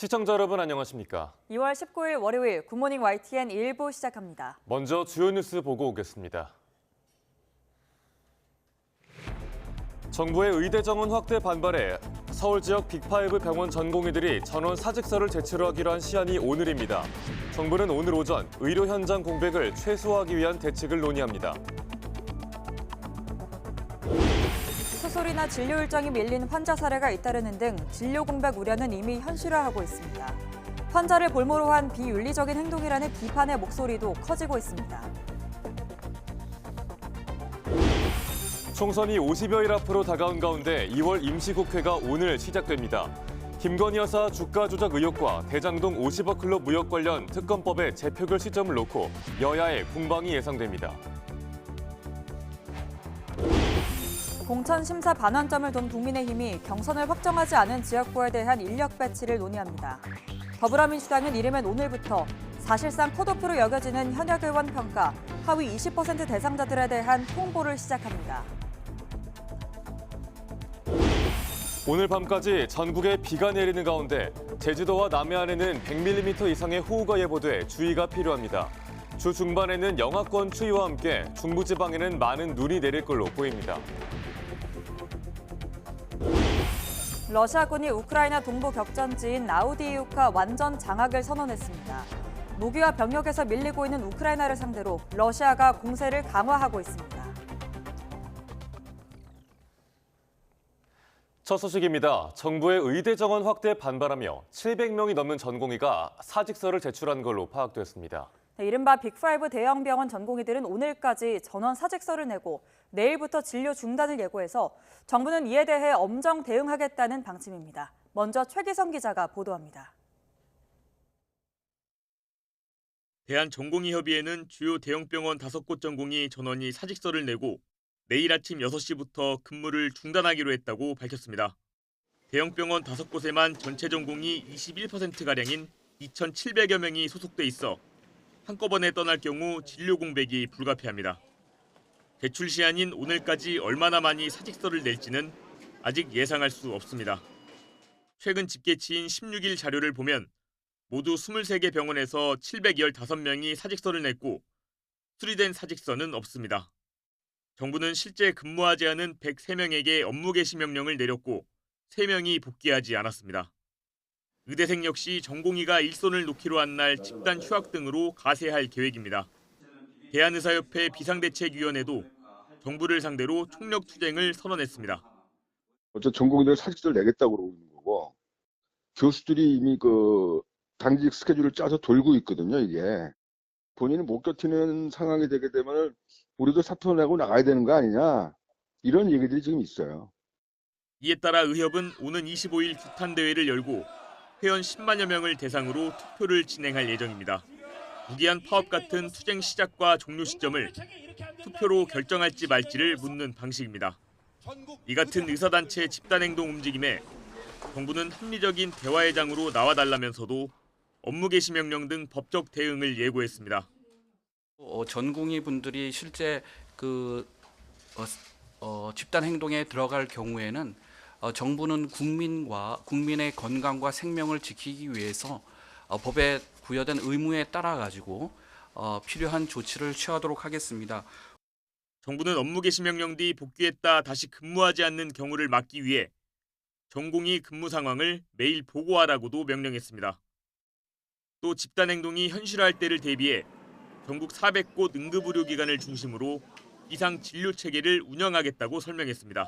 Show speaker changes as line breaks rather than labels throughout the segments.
시청자 여러분 안녕하십니까?
2월 19일 월요일 굿모닝 YTN 1부 시작합니다.
먼저 주요 뉴스 보고 오겠습니다. 정부의 의대 정원 확대 반발에 서울 지역 빅5 병원 전공의들이 전원 사직서를 제출하기로 한 시한이 오늘입니다. 정부는 오늘 오전 의료 현장 공백을 최소화하기 위한 대책을 논의합니다.
수술이나 진료 일정이 밀린 환자 사례가 잇따르는 등 진료 공백 우려는 이미 현실화하고 있습니다. 환자를 볼모로 한 비윤리적인 행동이라는 비판의 목소리도 커지고 있습니다.
총선이 50여일 앞으로 다가온 가운데 2월 임시국회가 오늘 시작됩니다. 김건희 여사 주가 조작 의혹과 대장동 50억 클럽 무역 관련 특검법의 재표결 시점을 놓고 여야의 공방이 예상됩니다.
공천 심사 반환점을 둔 국민의힘이 경선을 확정하지 않은 지역구에 대한 인력 배치를 논의합니다. 더불어민주당은 이르면 오늘부터 사실상 컷오프로 여겨지는 현역 의원 평가 하위 20% 대상자들에 대한 통보를 시작합니다.
오늘 밤까지 전국에 비가 내리는 가운데 제주도와 남해안에는 100mm 이상의 호우가 예보돼 주의가 필요합니다. 주 중반에는 영하권 추위와 함께 중부지방에는 많은 눈이 내릴 걸로 보입니다.
러시아군이 우크라이나 동부 격전지인 아우디이우카 완전 장악을 선언했습니다. 무기와 병력에서 밀리고 있는 우크라이나를 상대로 러시아가 공세를 강화하고 있습니다.
첫 소식입니다. 정부의 의대 정원 확대에 반발하며 700명이 넘는 전공의가 사직서를 제출한 걸로 파악됐습니다.
이른바 빅5 대형 병원 전공의들은 오늘까지 전원 사직서를 내고 내일부터 진료 중단을 예고해서 정부는 이에 대해 엄정 대응하겠다는 방침입니다. 먼저 최기성 기자가 보도합니다.
대한전공의협의회는 주요 대형 병원 5곳 전공의 전원이 사직서를 내고 내일 아침 6시부터 근무를 중단하기로 했다고 밝혔습니다. 대형 병원 5곳에만 전체 전공의 21%가량인 2,700여 명이 소속돼 있어 한꺼번에 떠날 경우 진료 공백이 불가피합니다. 제출 시한인 오늘까지 얼마나 많이 사직서를 낼지는 아직 예상할 수 없습니다. 최근 집계치인 16일 자료를 보면 모두 23개 병원에서 715명이 사직서를 냈고 수리된 사직서는 없습니다. 정부는 실제 근무하지 않은 103명에게 업무 개시 명령을 내렸고 3명이 복귀하지 않았습니다. 의대생 역시 전공의가 일손을 놓기로 한 날 집단 휴학 등으로 가세할 계획입니다. 대한의사협회 비상대책위원회도 정부를 상대로 총력투쟁을 선언했습니다.
어쨌든 전공의들 사직서를 내겠다고 그러고 있는 거고 교수들이 이미 단기 스케줄을 짜서 돌고 있거든요. 이게 본인은 못 버티는 상황이 되게 되면 우리도 사표 내고 나가야 되는 거 아니냐 이런 얘기들이 지금 있어요.
이에 따라 의협은 오는 25일 규탄 대회를 열고 회원 10만여 명을 대상으로 투표를 진행할 예정입니다. 무기한 파업 같은 투쟁 시작과 종료 시점을 투표로 결정할지 말지를 묻는 방식입니다. 이 같은 의사단체 집단행동 움직임에 정부는 합리적인 대화의 장으로 나와달라면서도 업무 개시 명령 등 법적 대응을 예고했습니다.
전공의 분들이 실제 집단 행동에 들어갈 경우에는 정부는 국민의 건강과 생명을 지키기 위해서 법에 부여된 의무에 따라 가지고 필요한 조치를 취하도록 하겠습니다.
정부는 업무 개시 명령 뒤 복귀했다 다시 근무하지 않는 경우를 막기 위해 전공의 근무 상황을 매일 보고하라고도 명령했습니다. 또 집단 행동이 현실화할 때를 대비해 전국 400곳 응급의료기관을 중심으로 비상 진료 체계를 운영하겠다고 설명했습니다.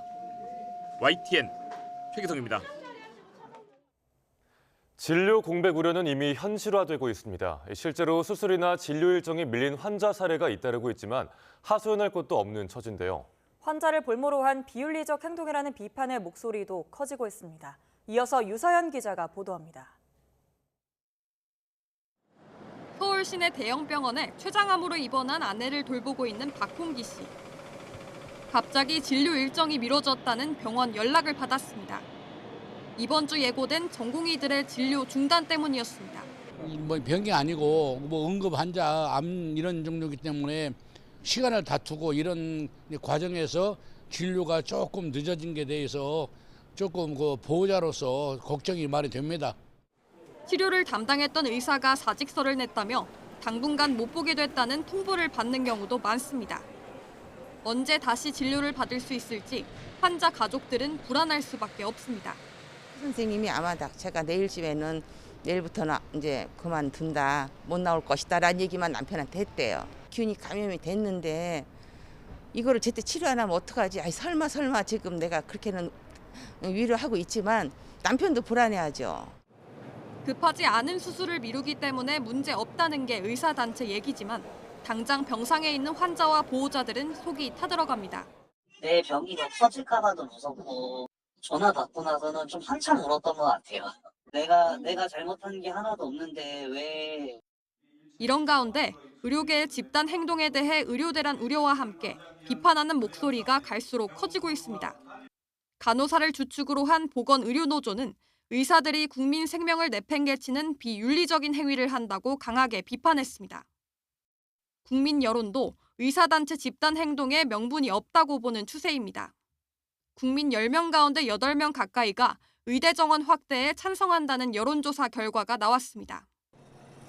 YTN 최기성입니다.
진료 공백 우려는 이미 현실화되고 있습니다. 실제로 수술이나 진료 일정이 밀린 환자 사례가 잇따르고 있지만 하소연할 곳도 없는 처지인데요.
환자를 볼모로 한 비윤리적 행동이라는 비판의 목소리도 커지고 있습니다. 이어서 유서연 기자가 보도합니다.
서울 시내 대형 병원에 췌장암으로 입원한 아내를 돌보고 있는 박홍기 씨. 갑자기 진료 일정이 미뤄졌다는 병원 연락을 받았습니다. 이번 주 예고된 전공의들의 진료 중단 때문이었습니다.
병이 아니고 응급 환자, 암 이런 종류이기 때문에 시간을 다투고 이런 과정에서 진료가 조금 늦어진 게 대해서 조금 보호자로서 걱정이 많이 됩니다.
치료를 담당했던 의사가 사직서를 냈다며 당분간 못 보게 됐다는 통보를 받는 경우도 많습니다. 언제 다시 진료를 받을 수 있을지 환자 가족들은 불안할 수밖에 없습니다.
선생님이 아마 제가 내일부터는 이제 그만둔다, 못 나올 것이다라는 얘기만 남편한테 했대요. 균이 감염이 됐는데 이거를 제때 치료 안 하면 어떡하지? 아이 설마 지금 내가 그렇게는 위로하고 있지만 남편도 불안해하죠.
급하지 않은 수술을 미루기 때문에 문제 없다는 게 의사단체 얘기지만 당장 병상에 있는 환자와 보호자들은 속이 타들어갑니다.
내 병이 더 커질까 봐도 무섭고 전화 받고 나서는 좀 한참 울었던 것 같아요. 내가 잘못한 게 하나도 없는데 왜...
이런 가운데 의료계의 집단 행동에 대해 의료대란 우려와 함께 비판하는 목소리가 갈수록 커지고 있습니다. 간호사를 주축으로 한 보건의료노조는 의사들이 국민 생명을 내팽개치는 비윤리적인 행위를 한다고 강하게 비판했습니다. 국민 여론도 의사단체 집단 행동에 명분이 없다고 보는 추세입니다. 국민 10명 가운데 8명 가까이가 의대 정원 확대에 찬성한다는 여론조사 결과가 나왔습니다.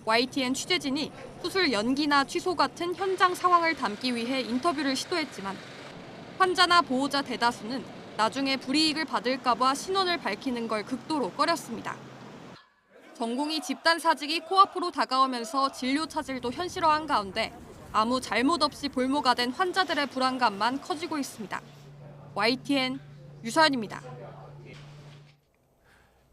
YTN 취재진이 수술 연기나 취소 같은 현장 상황을 담기 위해 인터뷰를 시도했지만 환자나 보호자 대다수는 나중에 불이익을 받을까 봐 신원을 밝히는 걸 극도로 꺼렸습니다. 전공의 집단 사직이 코앞으로 다가오면서 진료 차질도 현실화한 가운데 아무 잘못 없이 볼모가 된 환자들의 불안감만 커지고 있습니다. YTN 유서연입니다.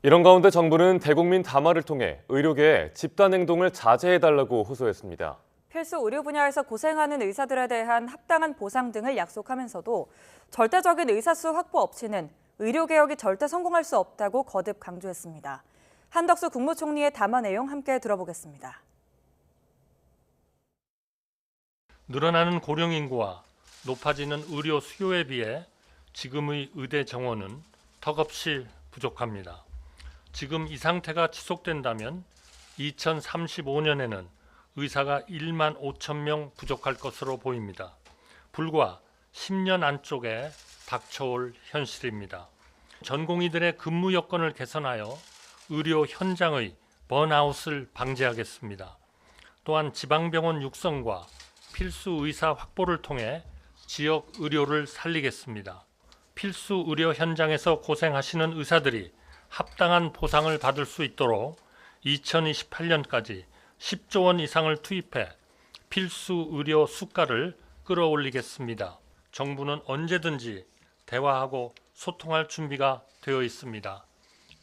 이런 가운데 정부는 대국민 담화를 통해 의료계에 집단 행동을 자제해달라고 호소했습니다.
필수 의료 분야에서 고생하는 의사들에 대한 합당한 보상 등을 약속하면서도 절대적인 의사수 확보 없이는 의료개혁이 절대 성공할 수 없다고 거듭 강조했습니다. 한덕수 국무총리의 담화 내용 함께 들어보겠습니다.
늘어나는 고령 인구와 높아지는 의료 수요에 비해 지금의 의대 정원은 턱없이 부족합니다. 지금 이 상태가 지속된다면 2035년에는 의사가 1만 5천 명 부족할 것으로 보입니다. 불과 10년 안쪽에 닥쳐올 현실입니다. 전공의들의 근무 여건을 개선하여 의료 현장의 번아웃을 방지하겠습니다. 또한 지방병원 육성과 필수 의사 확보를 통해 지역 의료를 살리겠습니다. 필수 의료 현장에서 고생하시는 의사들이 합당한 보상을 받을 수 있도록 2028년까지 10조 원 이상을 투입해 필수 의료 수가를 끌어올리겠습니다. 정부는 언제든지 대화하고 소통할 준비가 되어 있습니다.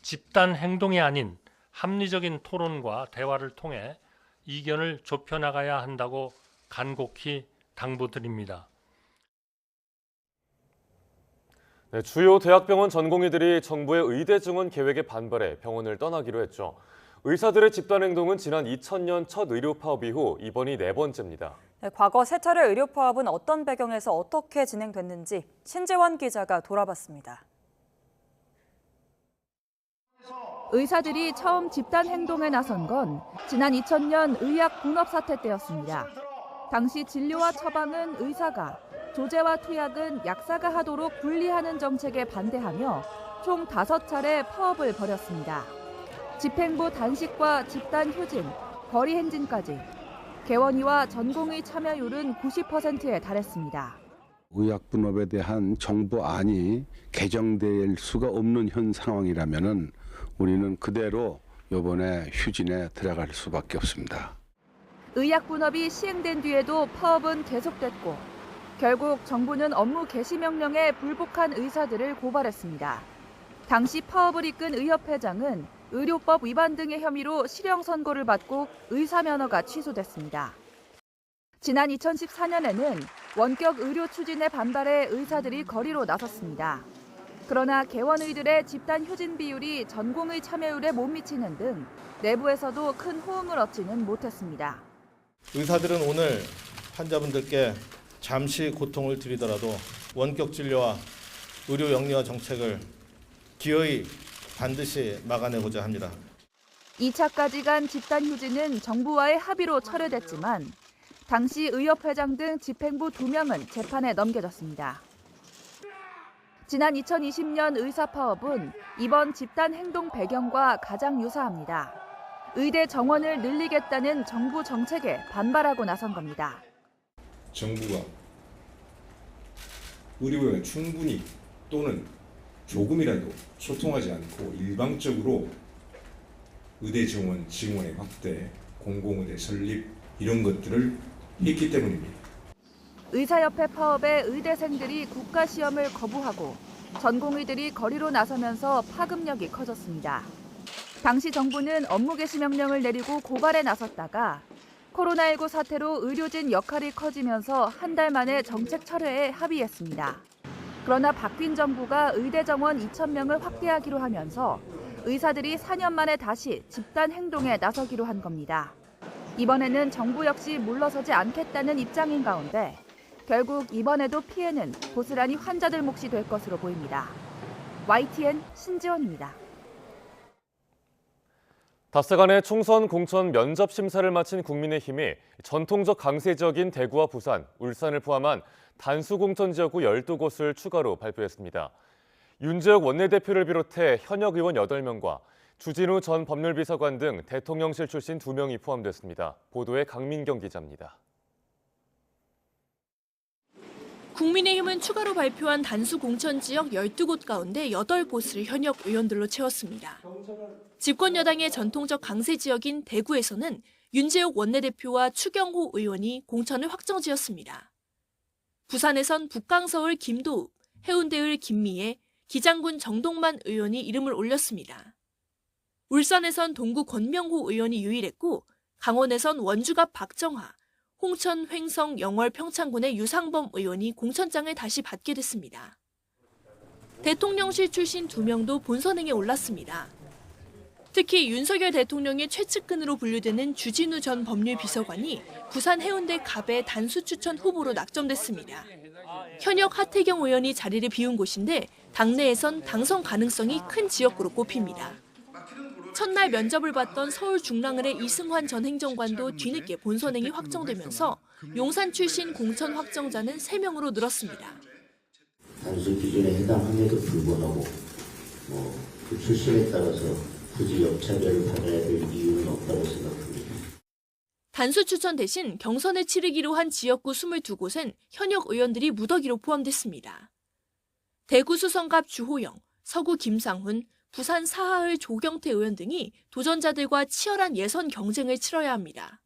집단 행동이 아닌 합리적인 토론과 대화를 통해 이견을 좁혀나가야 한다고 간곡히 당부드립니다.
네, 주요 대학병원 전공의들이 정부의 의대 증원 계획에 반발해 병원을 떠나기로 했죠. 의사들의 집단 행동은 지난 2000년 첫 의료 파업 이후 이번이 4번째입니다.
네, 과거 세 차례 의료 파업은 어떤 배경에서 어떻게 진행됐는지 신재원 기자가 돌아봤습니다.
의사들이 처음 집단 행동에 나선 건 지난 2000년 의약 분업 사태 때였습니다. 당시 진료와 처방은 의사가, 조제와 투약은 약사가 하도록 분리하는 정책에 반대하며 총 5차례 파업을 벌였습니다. 집행부 단식과 집단 휴진, 거리 행진까지 개원의와 전공의 참여율은 90%에 달했습니다.
의약분업에 대한 정부안이 개정될 수가 없는 현 상황이라면은 우리는 그대로 이번에 휴진에 들어갈 수밖에 없습니다.
의약분업이 시행된 뒤에도 파업은 계속됐고 결국 정부는 업무 개시 명령에 불복한 의사들을 고발했습니다. 당시 파업을 이끈 의협회장은 의료법 위반 등의 혐의로 실형 선고를 받고 의사 면허가 취소됐습니다. 지난 2014년에는 원격 의료 추진에 반발해 의사들이 거리로 나섰습니다. 그러나 개원의들의 집단 휴진 비율이 전공의 참여율에 못 미치는 등 내부에서도 큰 호응을 얻지는 못했습니다.
의사들은 오늘 환자분들께 잠시 고통을 드리더라도 원격 진료와 의료 영리화 정책을 기어이 반드시 막아내고자 합니다.
2차까지 간 집단 휴진은 정부와의 합의로 철회됐지만 당시 의협회장 등 집행부 2명은 재판에 넘겨졌습니다. 지난 2020년 의사 파업은 이번 집단 행동 배경과 가장 유사합니다. 의대 정원을 늘리겠다는 정부 정책에 반발하고 나선 겁니다.
정부가 의료에 충분히 또는 조금이라도 소통하지 않고 일방적으로 의대 정원 증원의 확대, 공공의대 설립 이런 것들을 했기 때문입니다.
의사협회 파업에 의대생들이 국가시험을 거부하고 전공의들이 거리로 나서면서 파급력이 커졌습니다. 당시 정부는 업무 개시 명령을 내리고 고발에 나섰다가 코로나19 사태로 의료진 역할이 커지면서 한 달 만에 정책 철회에 합의했습니다. 그러나 바뀐 정부가 의대 정원 2,000명을 확대하기로 하면서 의사들이 4년 만에 다시 집단 행동에 나서기로 한 겁니다. 이번에는 정부 역시 물러서지 않겠다는 입장인 가운데 결국 이번에도 피해는 고스란히 환자들 몫이 될 것으로 보입니다. YTN 신지원입니다.
닷새간의 총선 공천 면접 심사를 마친 국민의힘이 전통적 강세 지역인 대구와 부산, 울산을 포함한 단수 공천 지역구 12곳을 추가로 발표했습니다. 윤재욱 원내대표를 비롯해 현역 의원 8명과 주진우 전 법률비서관 등 대통령실 출신 2명이 포함됐습니다. 보도에 강민경 기자입니다.
국민의힘은 추가로 발표한 단수 공천 지역 12곳 가운데 8곳을 현역 의원들로 채웠습니다. 집권 여당의 전통적 강세 지역인 대구에서는 윤재욱 원내대표와 추경호 의원이 공천을 확정지었습니다. 부산에선 북강서울 김도읍, 해운대을 김미애, 기장군 정동만 의원이 이름을 올렸습니다. 울산에선 동구 권명호 의원이 유일했고 강원에선 원주갑 박정하, 홍천, 횡성, 영월, 평창군의 유상범 의원이 공천장을 다시 받게 됐습니다. 대통령실 출신 2명도 본선행에 올랐습니다. 특히 윤석열 대통령의 최측근으로 분류되는 주진우 전 법률비서관이 부산 해운대 갑의 단수 추천 후보로 낙점됐습니다. 현역 하태경 의원이 자리를 비운 곳인데 당내에선 당선 가능성이 큰 지역구로 꼽힙니다. 첫날 면접을 봤던 서울 중랑을의 이승환 전 행정관도 뒤늦게 본선행이 확정되면서 용산 출신 공천 확정자는 3명으로 늘었습니다.
단수 기준에 해당함에도 불구하고 그 출신에 따라서 굳이 역차별을 받아야 될 이유는 없다고 생각합니다.
단수 추천 대신 경선을 치르기로 한 지역구 22곳엔 현역 의원들이 무더기로 포함됐습니다. 대구 수성갑 주호영, 서구 김상훈, 부산 사하을 조경태 의원 등이 도전자들과 치열한 예선 경쟁을 치러야 합니다.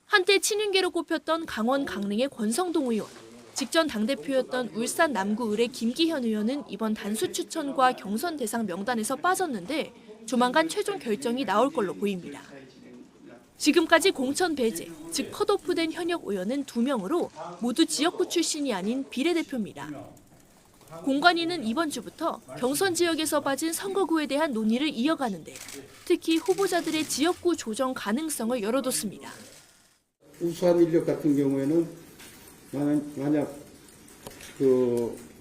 한때 친윤계로 꼽혔던 강원 강릉의 권성동 의원, 직전 당대표였던 울산 남구을의 김기현 의원은 이번 단수 추천과 경선 대상 명단에서 빠졌는데 조만간 최종 결정이 나올 걸로 보입니다. 지금까지 공천 배제, 즉 컷오프된 현역 의원은 2명으로 모두 지역구 출신이 아닌 비례대표입니다. 공관위는 이번 주부터 경선 지역에서 빠진 선거구에 대한 논의를 이어가는데 특히 후보자들의 지역구 조정 가능성을 열어뒀습니다.
우수한 인력 같은 경우에는 만약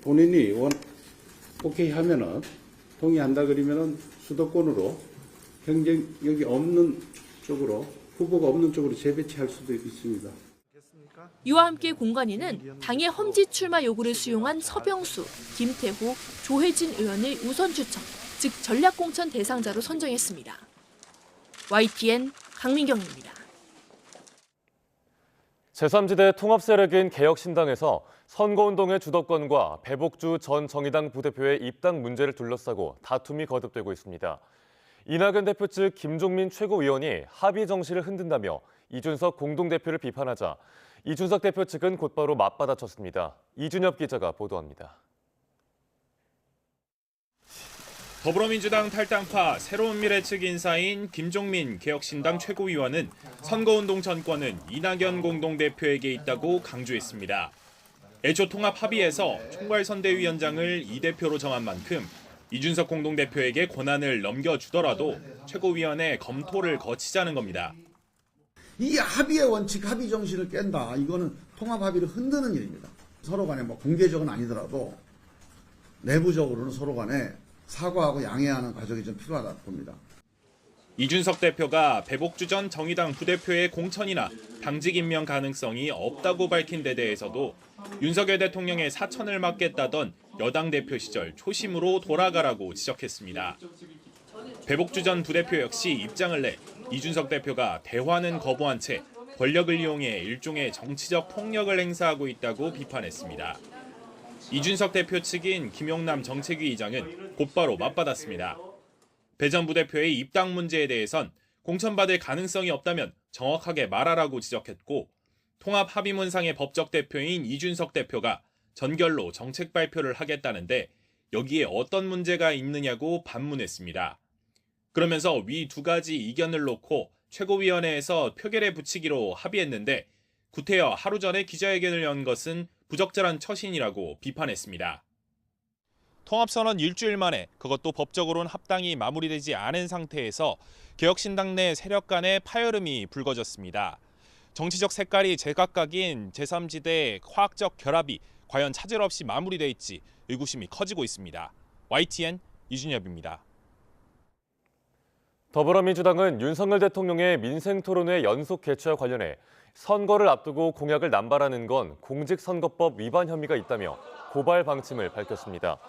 본인이 오케이 하면은 동의한다 그러면은 수도권으로 경쟁력이 없는 쪽으로 후보가 없는 쪽으로 재배치할 수도 있습니다.
이와 함께 공관위는 당의 험지 출마 요구를 수용한 서병수, 김태호, 조혜진 의원을 우선 추천, 즉 전략공천 대상자로 선정했습니다. YTN 강민경입니다.
제3지대 통합세력인 개혁신당에서 선거운동의 주도권과 배복주 전 정의당 부대표의 입당 문제를 둘러싸고 다툼이 거듭되고 있습니다. 이낙연 대표 측 김종민 최고위원이 합의 정신을 흔든다며 이준석 공동대표를 비판하자 이준석 대표 측은 곧바로 맞받아쳤습니다. 이준엽 기자가 보도합니다.
더불어민주당 탈당파 새로운 미래 측 인사인 김종민 개혁신당 최고위원은 선거운동 전권은 이낙연 공동대표에게 있다고 강조했습니다. 애초 통합 합의에서 총괄선대위원장을 이 대표로 정한 만큼 이준석 공동대표에게 권한을 넘겨주더라도 최고위원회 검토를 거치자는 겁니다.
이 합의의 원칙, 합의 정신을 깬다. 이거는 통합 합의를 흔드는 일입니다. 서로 간에 공개적은 아니더라도 내부적으로는 서로 간에 사과하고 양해하는 과정이 좀 필요하다 봅니다.
이준석 대표가 배복주 전 정의당 부대표의 공천이나 당직 임명 가능성이 없다고 밝힌 데 대해서도 윤석열 대통령의 사천을 막겠다던 여당 대표 시절 초심으로 돌아가라고 지적했습니다. 배복주 전 부대표 역시 입장을 내 이준석 대표가 대화는 거부한 채 권력을 이용해 일종의 정치적 폭력을 행사하고 있다고 비판했습니다. 이준석 대표 측인 김용남 정책위 의장은 곧바로 맞받았습니다. 배 전 부대표의 입당 문제에 대해선 공천받을 가능성이 없다면 정확하게 말하라고 지적했고, 통합 합의문상의 법적 대표인 이준석 대표가 전결로 정책 발표를 하겠다는데 여기에 어떤 문제가 있느냐고 반문했습니다. 그러면서 위 두 가지 이견을 놓고 최고위원회에서 표결에 붙이기로 합의했는데 구태여 하루 전에 기자회견을 연 것은 부적절한 처신이라고 비판했습니다. 통합선언 일주일 만에 그것도 법적으로는 합당이 마무리되지 않은 상태에서 개혁신당 내 세력 간의 파열음이 불거졌습니다. 정치적 색깔이 제각각인 제3지대의 화학적 결합이 과연 차질 없이 마무리될지 의구심이 커지고 있습니다. YTN 이준엽입니다.
더불어민주당은 윤석열 대통령의 민생토론회 연속 개최와 관련해 선거를 앞두고 공약을 남발하는 건 공직선거법 위반 혐의가 있다며 고발 방침을 밝혔습니다.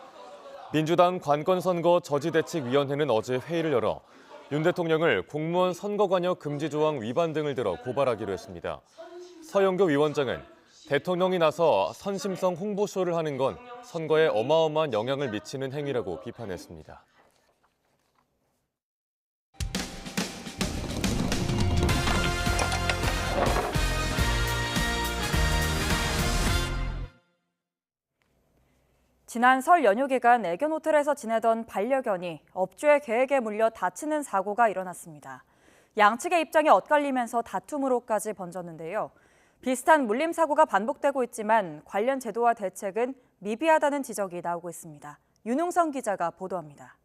민주당 관건선거 저지대책위원회는 어제 회의를 열어 윤 대통령을 공무원 선거 관여 금지 조항 위반 등을 들어 고발하기로 했습니다. 서영교 위원장은 대통령이 나서 선심성 홍보쇼를 하는 건 선거에 어마어마한 영향을 미치는 행위라고 비판했습니다.
지난 설 연휴 기간 애견 호텔에서 지내던 반려견이 업주의 계획에 물려 다치는 사고가 일어났습니다. 양측의 입장이 엇갈리면서 다툼으로까지 번졌는데요. 비슷한 물림 사고가 반복되고 있지만 관련 제도와 대책은 미비하다는 지적이 나오고 있습니다. 윤웅성 기자가 보도합니다.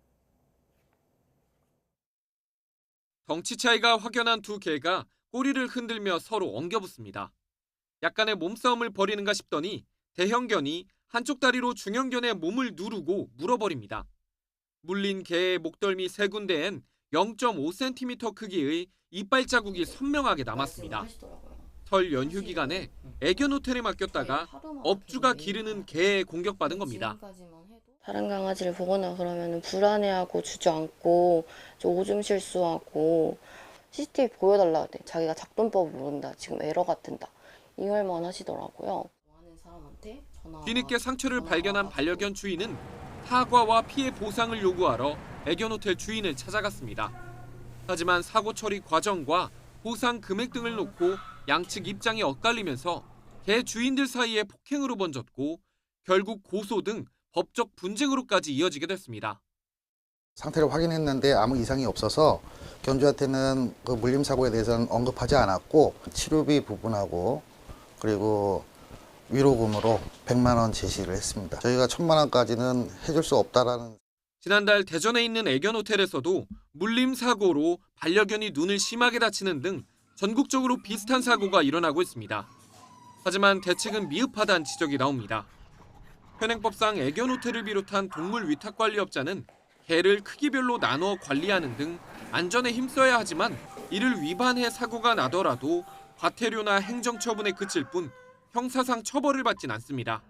덩치 차이가 확연한 두 개가 꼬리를 흔들며 서로 엉겨붙습니다. 약간의 몸싸움을 벌이는가 싶더니 대형견이 한쪽 다리로 중형견의 몸을 누르고 물어버립니다. 물린 개의 목덜미 세 군데엔 0.5cm 크기의 이빨 자국이 선명하게 남았습니다. 설 연휴 기간에 애견 호텔에 맡겼다가 업주가 기르는 개에 공격받은 겁니다.
다른 강아지를 보거나 그러면 불안해하고 주저앉고 오줌 실수하고 CCTV 보여달라 그래. 자기가 작동법을 모른다. 지금 에러가 뜬다. 이 말만 하시더라고요.
뒤늦게 상처를 발견한 반려견 주인은 사과와 피해 보상을 요구하러 애견 호텔 주인을 찾아갔습니다. 하지만 사고 처리 과정과 보상 금액 등을 놓고 양측 입장이 엇갈리면서 개 주인들 사이에 폭행으로 번졌고 결국 고소 등 법적 분쟁으로까지 이어지게 됐습니다.
상태를 확인했는데 아무 이상이 없어서 견주한테는 그 물림 사고에 대해서는 언급하지 않았고 치료비 부분하고 그리고 위로금으로 100만 원 제시를 했습니다. 저희가 1000만 원까지는 해줄 수 없다라는.
지난달 대전에 있는 애견 호텔에서도 물림 사고로 반려견이 눈을 심하게 다치는 등 전국적으로 비슷한 사고가 일어나고 있습니다. 하지만 대책은 미흡하다는 지적이 나옵니다. 현행법상 애견 호텔을 비롯한 동물 위탁 관리업자는 개를 크기별로 나눠 관리하는 등 안전에 힘써야 하지만 이를 위반해 사고가 나더라도 과태료나 행정처분에 그칠 뿐 형사상 처벌을 받진 않습니다.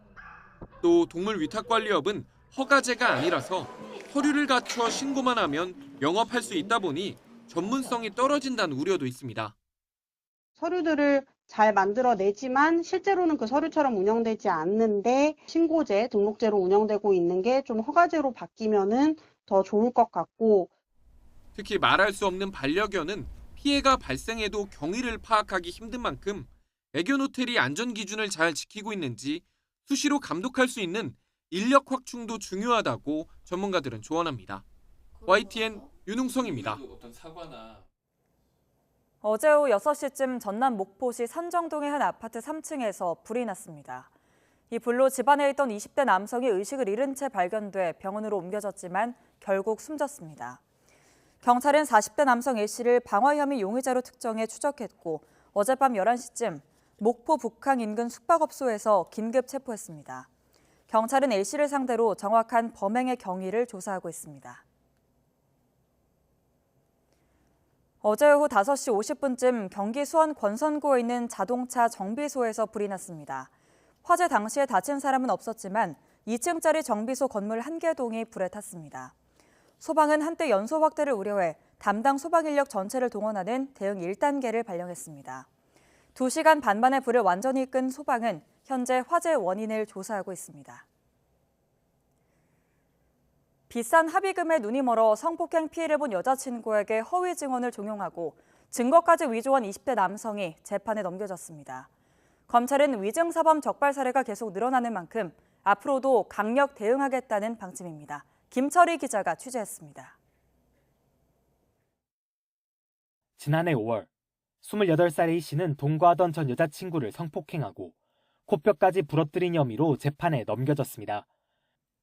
또 동물 위탁 관리업은 허가제가 아니라서 서류를 갖춰 신고만 하면 영업할 수 있다 보니 전문성이 떨어진다는 우려도 있습니다.
서류들을 잘 만들어내지만 실제로는 그 서류처럼 운영되지 않는데 신고제, 등록제로 운영되고 있는 게 좀 허가제로 바뀌면은 더 좋을 것 같고.
특히 말할 수 없는 반려견은 피해가 발생해도 경위를 파악하기 힘든 만큼 애견 호텔이 안전 기준을 잘 지키고 있는지 수시로 감독할 수 있는 인력 확충도 중요하다고 전문가들은 조언합니다. YTN 윤웅성입니다.
어제 오후 6시쯤 전남 목포시 선정동의 한 아파트 3층에서 불이 났습니다. 이 불로 집안에 있던 20대 남성이 의식을 잃은 채 발견돼 병원으로 옮겨졌지만 결국 숨졌습니다. 경찰은 40대 남성 A씨를 방화 혐의 용의자로 특정해 추적했고 어젯밤 11시쯤 목포 북항 인근 숙박업소에서 긴급 체포했습니다. 경찰은 A씨를 상대로 정확한 범행의 경위를 조사하고 있습니다. 어제 오후 5시 50분쯤 경기 수원 권선구에 있는 자동차 정비소에서 불이 났습니다. 화재 당시에 다친 사람은 없었지만 2층짜리 정비소 건물 1개 동이 불에 탔습니다. 소방은 한때 연소 확대를 우려해 담당 소방 인력 전체를 동원하는 대응 1단계를 발령했습니다. 2시간 반 만에 불을 완전히 끈 소방은 현재 화재 원인을 조사하고 있습니다. 비싼 합의금에 눈이 멀어 성폭행 피해를 본 여자친구에게 허위 증언을 종용하고 증거까지 위조한 20대 남성이 재판에 넘겨졌습니다. 검찰은 위증사범 적발 사례가 계속 늘어나는 만큼 앞으로도 강력 대응하겠다는 방침입니다. 김철희 기자가 취재했습니다.
지난해 5월 28살의 A 씨는 동거하던 전 여자친구를 성폭행하고 코뼈까지 부러뜨린 혐의로 재판에 넘겨졌습니다.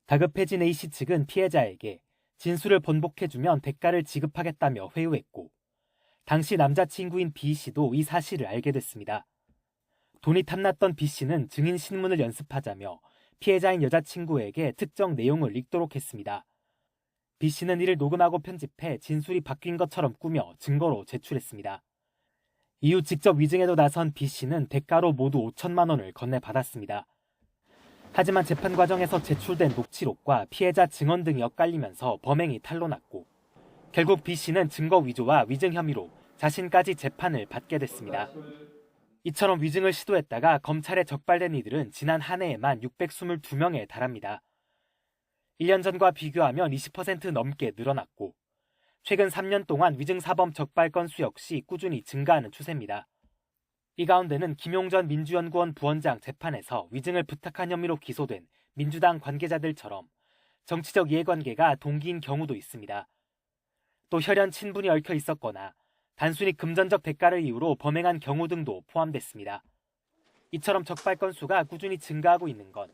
다급해진 A 씨 측은 피해자에게 진술을 번복해주면 대가를 지급하겠다며 회유했고 당시 남자친구인 B 씨도 이 사실을 알게 됐습니다. 돈이 탐났던 B 씨는 증인 신문을 연습하자며 피해자인 여자친구에게 특정 내용을 읽도록 했습니다. B 씨는 이를 녹음하고 편집해 진술이 바뀐 것처럼 꾸며 증거로 제출했습니다. 이후 직접 위증에도 나선 B 씨는 대가로 모두 5천만 원을 건네받았습니다. 하지만 재판 과정에서 제출된 녹취록과 피해자 증언 등이 엇갈리면서 범행이 탄로났고 결국 B 씨는 증거 위조와 위증 혐의로 자신까지 재판을 받게 됐습니다. 이처럼 위증을 시도했다가 검찰에 적발된 이들은 지난 한 해에만 622명에 달합니다. 1년 전과 비교하면 20% 넘게 늘어났고 최근 3년 동안 위증사범 적발 건수 역시 꾸준히 증가하는 추세입니다. 이 가운데는 김용전 민주연구원 부원장 재판에서 위증을 부탁한 혐의로 기소된 민주당 관계자들처럼 정치적 이해관계가 동기인 경우도 있습니다. 또 혈연 친분이 얽혀 있었거나 단순히 금전적 대가를 이유로 범행한 경우 등도 포함됐습니다. 이처럼 적발 건수가 꾸준히 증가하고 있는 건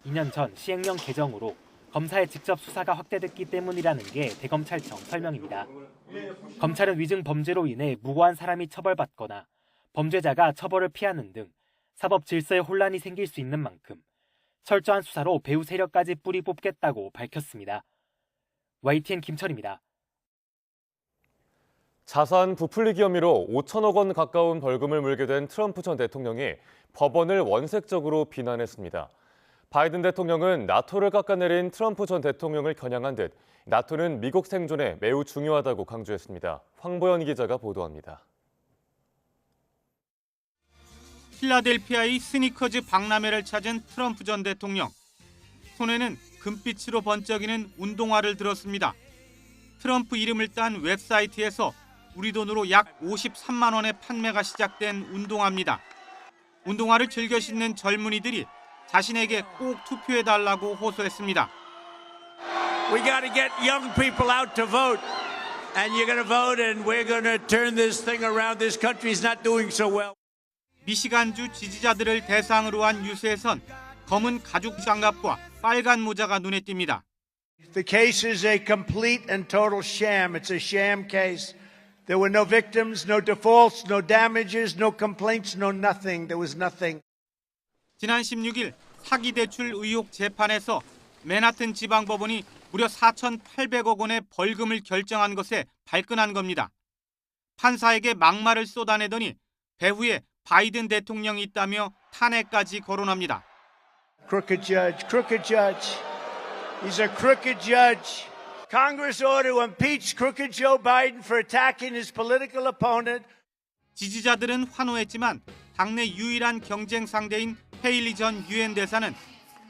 2년 전 시행령 개정으로 검사의 직접 수사가 확대됐기 때문이라는 게 대검찰청 설명입니다. 검찰은 위증 범죄로 인해 무고한 사람이 처벌받거나 범죄자가 처벌을 피하는 등 사법 질서에 혼란이 생길 수 있는 만큼 철저한 수사로 배후 세력까지 뿌리 뽑겠다고 밝혔습니다. YTN 김철입니다.
자산 부풀리기 혐의로 5천억 원 가까운 벌금을 물게 된 트럼프 전 대통령이 법원을 원색적으로 비난했습니다. 바이든 대통령은 나토를 깎아내린 트럼프 전 대통령을 겨냥한 듯 나토는 미국 생존에 매우 중요하다고 강조했습니다. 황보연 기자가 보도합니다.
필라델피아의 스니커즈 박람회를 찾은 트럼프 전 대통령. 손에는 금빛으로 번쩍이는 운동화를 들었습니다. 트럼프 이름을 딴 웹사이트에서 우리 돈으로 약 53만 원에 판매가 시작된 운동화입니다. 운동화를 즐겨 신는 젊은이들이 자신에게 꼭 투표해달라고 호소했습니다.
We got to get young people out to vote. And you're going to vote and we're going to turn this thing around. This country is not doing so well.
미시간주 지지자들을 대상으로 한 뉴스에선 검은 가죽 장갑과 빨간 모자가 눈에 띕니다.
The case is a complete and total sham. It's a sham case. There were no victims, no defaults, no damages, no complaints, no nothing. There was nothing.
지난 16일 사기 대출 의혹 재판에서 맨하튼 지방법원이 무려 4,800억 원의 벌금을 결정한 것에 발끈한 겁니다. 판사에게 막말을 쏟아내더니 배후에 바이든 대통령이 있다며 탄핵까지 거론합니다.
Crooked judge, crooked judge. He's a crooked judge. Congress ought to impeach crooked Joe Biden for attacking his political opponent.
지지자들은 환호했지만 당내 유일한 경쟁 상대인 헤일리 전 유엔 대사는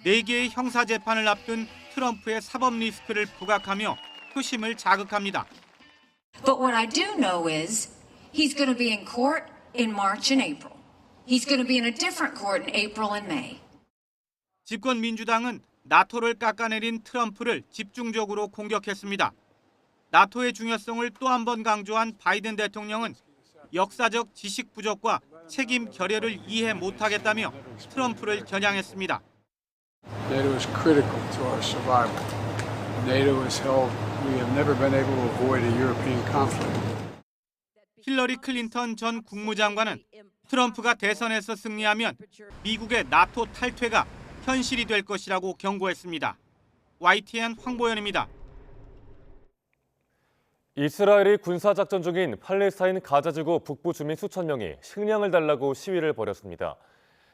4개의 형사 재판을 앞둔 트럼프의 사법 리스크를 부각하며 표심을 자극합니다.
But what I do know is he's going to be in court in March and April. He's going to be in a different court in April and May.
집권 민주당은 나토를 깎아내린 트럼프를 집중적으로 공격했습니다. 나토의 중요성을 또 한 번 강조한 바이든 대통령은 역사적 지식 부족과 책임 결여를 이해 못하겠다며 트럼프를 겨냥했습니다.
NATO is critical to our survival. NATO has held we have never been able to avoid a European conflict.
힐러리 클린턴 전 국무장관은 트럼프가 대선에서 승리하면 미국의 나토 탈퇴가 현실이 될 것이라고 경고했습니다. YTN 황보연입니다.
이스라엘이 군사작전 중인 팔레스타인 가자지구 북부 주민 수천 명이 식량을 달라고 시위를 벌였습니다.